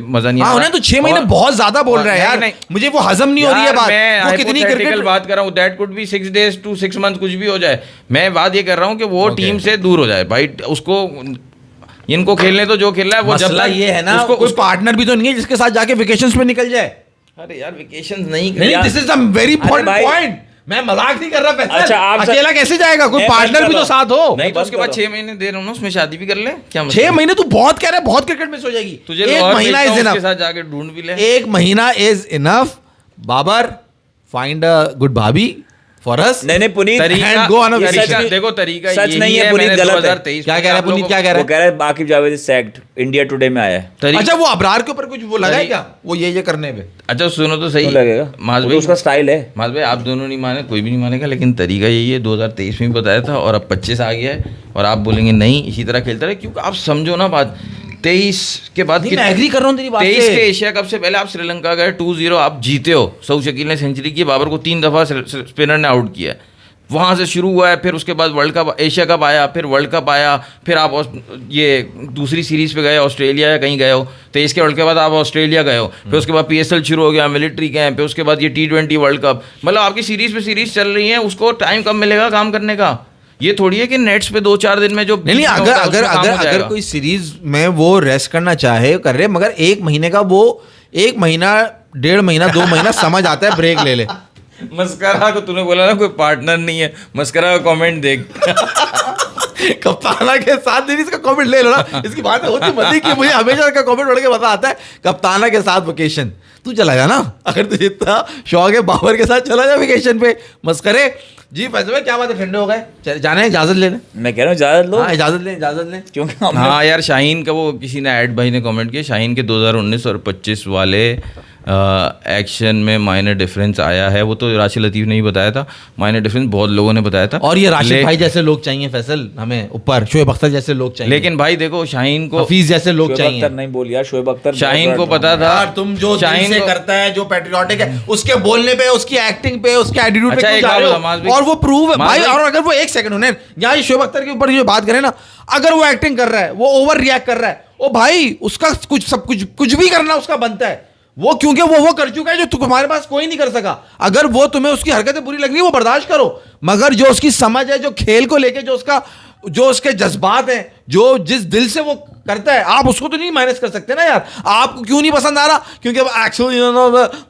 मजा नहीं आ रहा।
उन्हें तो 6 महीने बहुत ज्यादा बोल रहा है यार, मुझे वो हजम नहीं हो रही है बात।
मैं
वो कितनी क्रिकेट
बात कर रहा हूँ, that could be 6 days to 6 months, कुछ भी हो जाए। मैं बात ये कर रहा हूँ कि वो टीम से दूर हो जाए भाई, उसको इनको खेलने तो जो खेल रहा है वो।
मसला ये है ना,
उसको
कोई पार्टनर भी तो नहीं है जिसके साथ जाके वेकेशंस पे निकल जाए।
अरे यार वेकेशन नहीं,
this is a very important
भाई-
पॉइंट। मैं मजाक नहीं कर रहा फैसल।
अच्छा, आप
अकेला कैसे जाएगा, कोई
मैं
पार्टनर
बंद
भी
कर
तो
रहा
साथ हो।
नहीं तो
बंद
उसके बाद
करो।
6 महीने दे रहा हूँ ना, उसमें शादी भी कर ले, क्या
6 महीने तू बहुत कह रहा है, बहुत क्रिकेट मिस हो जाएगी।
तुझे
एक
लाहौर
महीना
भेजता हूँ,
इज
उसके
इनफ,
साथ जाके ढूंढ भी ले।
1 महीना is enough. Babar, find a good भाभी फॉर अस।
नहीं Puneet,
And go on a
ये
vacation.
सच नहीं-
देखो तरीका
सच
यही
नहीं है, पुनीत
मैंने
गलत है।
2023
क्या
में
कह रहा है
आप लोगों
पुनीत,
को-
क्या कह रहा
वो
है?
कह रहा है Aqib Javed sacked, India today में आया है।
तरीका-
अच्छा, वो अबरार के ऊपर कुछ वो लगा है
तरी-
क्या, वो ये करने पे?
अच्छा सुनो तो सही,
क्यों लगेगा?
माज
वो
भाई,
तो उसका स्टाइल है।
माज भाई आप दोनों नहीं माने, कोई भी नहीं मानेगा, लेकिन तरीका यही है। 2023 में भी बताया था और अब 25 आ गया है, और आप बोलेंगे नहीं इसी तरह खेलता रहे, क्योंकि आप समझो ना बात, 23 के बाद
नहीं, मैं एग्री कर रहा हूँ तेरी बात
23
से।
के एशिया कप से पहले आप श्रीलंका गए 2-0, आप जीते हो। सऊद शकील ने सेंचुरी की, बाबर को 3 दफा स्पिनर ने आउट किया है। वहाँ से शुरू हुआ है, फिर उसके बाद वर्ल्ड कप, एशिया कप आया, फिर वर्ल्ड कप आया, फिर आप ये दूसरी सीरीज़ पे गए ऑस्ट्रेलिया या कहीं गए हो, 23 के वर्ल्ड के बाद आप ऑस्ट्रेलिया गए हो, फिर उसके बाद PSL शुरू हो गया, मिलिट्री कैंप, फिर उसके बाद ये T20 वर्ल्ड कप, मतलब आपकी सीरीज़ पे सीरीज़ चल रही है। उसको टाइम कब मिलेगा काम करने का? ये थोड़ी है कि नेट्स पे 2-4 दिन में जो
नहीं, अगर कोई सीरीज में वो रेस्ट करना चाहे कर रहे, मगर 1 महीने का वो 1 महीना 1.5 महीना 2 महीना समझ आता है, ब्रेक ले ले।
मस्करा को तूने बोला ना कोई पार्टनर नहीं है, मस्करा का कमेंट देख।
कप्ताना के साथ नहीं, इसका कमेंट ले लो ना, इसकी बात होती मत कि मुझे हमेशा इसका कमेंट पढ़ के मजा आता है। कप्ताना के साथ वेकेशन, तू चला जा ना, अगर तुझे इतना शौक है बाबर के साथ चला जा वेकेशन पे, मस्करे। जी फैसल भाई क्या बात है, ठंडे हो गए, जाने हैं इजाजत लेने?
मैं कह रहा हूँ इजाजत लो,
हाँ इजाजत लें, इजाजत लें।
क्योंकि हमने
हाँ यार, शाहीन का वो किसी ने ऐड भाई ने कमेंट किया, शाहीन के 2019 और 25 वाले एक्शन में माइनर डिफरेंस आया है। वो तो राशिद लतीफ़ ने ही बताया था, माइनर डिफरेंस बहुत लोगों ने बताया था।
और ये राशिद भाई जैसे लोग चाहिए फैसल हमें, ऊपर शोएब अख्तर जैसे लोग चाहिए,
लेकिन भाई देखो शाहीन को,
हफीज जैसे लोग
शोएब
चाहिए।
अख्तर नहीं बोल यार, शोएब अख्तर
शाहीन को पता था
यार तुम जो दिल
शाहीन
से
को-
करता है, जो पैट्रियोटिक है, उसके बोलने पे, उसकी एक्टिंग पे, उसके एटीट्यूड पे
अच्छा,
क्यों
एक
जा
बात
रहे हो?
बता, माज़ भाई-
और वो प्रूव है
माज़
भाई।
भाई-
और अगर वो एक सेकंड उन्हें यहाँ शोएब अख्तर के ऊपर जो बात करें ना, अगर वो एक्टिंग कर रहा है, वो ओवर रिएक्ट कर रहा है, ओ भाई उसका कुछ भी करना उसका बनता है वो, क्योंकि वो कर चुका है जो तुम्हारे पास कोई नहीं कर सका। अगर वो तुम्हें उसकी हरकतें बुरी लग रही है वो बर्दाश्त करो, मगर जो उसकी समझ है, जो खेल को लेके जो उसके जज्बात हैं, जो जिस दिल से वो करता है, आप उसको तो नहीं मैनेज कर सकते ना यार। आपको क्यों नहीं पसंद आ रहा? क्योंकि एक्चुअली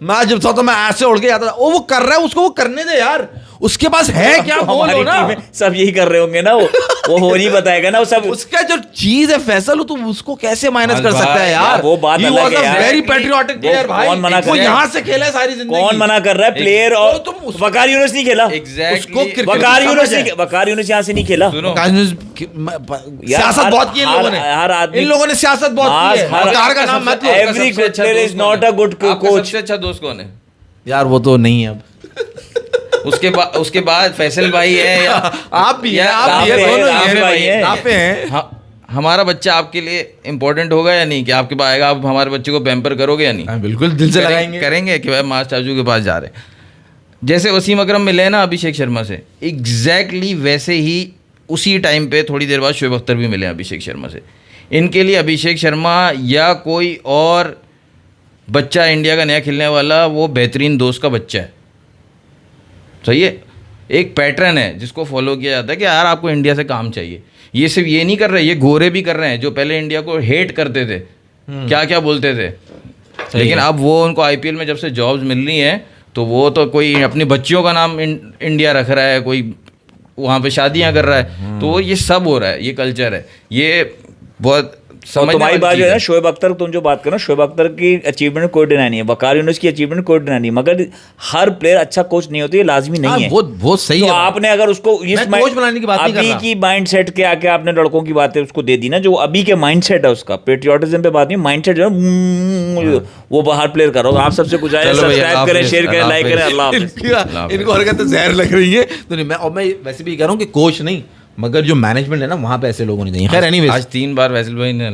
मैं जब था तो मैं ऐसे उड़ के जाता था। वो कर रहा है, उसको वो करने दे यार, उसके पास है क्या बोलो ना।
टीम में सब यही कर रहे होंगे ना, वो हो नहीं बताएगा ना वो सब।
उसका जो चीज है फैसल, तो उसको कैसे मैनेज कर सकता है यार?
वो बात अलग है यार।
वेरी पैट्रियोटिक प्लेयर भाई,
कौन मना कर
वो
रहा है?
यहाँ से खेला है सारी जिंदगी।
कौन मना कर रहा है? प्लेयर और
तो तुम
वकार यूनुस नहीं खेला,
एग्जैक्टली।
वकार यूनुस यहाँ से नहीं खेला।
सियासत बहुत की है इन लोगों ने,
हर आदमी-
इन लोगों ने सियासत बहुत की है। वकार का नाम मत लो।
Every good player is not a good coach.
सबसे अच्छा दोस्त कौन है?
यार वो तो नहीं है अब।
उसके बाद फैसल भाई है या
आप भी हैं,
या
आप भी हैं,
राफे
दोनों ही
राफे
हैं
भाई हैं।
राफे हैं।
हमारा बच्चा आपके लिए इम्पोर्टेंट होगा या नहीं, कि आपके पास आएगा, आप हमारे बच्चे को पैम्पर करोगे या नहीं?
हाँ, बिल्कुल दिल से लगाएंगे।
करेंगे कि भाई मास चाचू के पास जा रहे हैं। जैसे वसीम अकरम मिले ना अभिषेक शर्मा से, एग्जैक्टली वैसे ही उसी टाइम पे थोड़ी देर बाद शोएब अख्तर भी मिले अभिषेक शर्मा से। इनके लिए अभिषेक शर्मा या कोई और बच्चा इंडिया का नया खेलने वाला, वो बेहतरीन दोस्त का बच्चा है। सही है, एक पैटर्न है जिसको फॉलो किया जाता है कि यार आपको इंडिया से काम चाहिए। ये सिर्फ ये नहीं कर रहे, ये गोरे भी कर रहे हैं जो पहले इंडिया को हेट करते थे, क्या क्या बोलते थे, लेकिन अब वो उनको IPL में जब से जॉब्स मिल रही हैं, तो वो तो कोई अपनी बच्चियों का नाम इंडिया रख रहा है, कोई वहाँ पे शादियाँ कर रहा है। तो ये सब हो रहा है, ये कल्चर है, ये बहुत समझने
तुम्हारी
वाली
बात जो
चीज़
है ना
है।
शोएब अख्तर, तुम जो बात करो शोएब अख्तर की अचीवमेंट कोई डिनाई नहीं है, वकार यूनुस की अचीवमेंट कोई डिनाई नहीं, मगर हर प्लेयर अच्छा कोच नहीं होती, ये लाजमी
हाँ,
नहीं है।
वो सही
तो
है।
आपने अगर उसको
मैं कोच बनाने की बात नहीं कर
अभी
रहा।
की माइंडसेट के आके आपने लड़कों की बातें उसको दे दी ना, जो अभी के माइंडसेट है उसका, पेट्रियोटिज्म पे बात नहीं, माइंडसेट जो है वो बाहर प्लेयर कर रहा हो। आप सबसे कुछ आए,
चलो भैया,
सब्सक्राइब करें,
हाफिज़,
शेयर करें, लाइक करें,
हाफिज़।
अल्लाह हाफिज़।
इनको हरकत जहर लग रही है तो नहीं, मैं वैसे भी कह रहा हूँ कि कोच नहीं, मगर जो मैनेजमेंट है ना वहां पे ऐसे लोगों नहीं चाहिए। खैर एनीवेज,
आज 3 बार वैसल भाई ने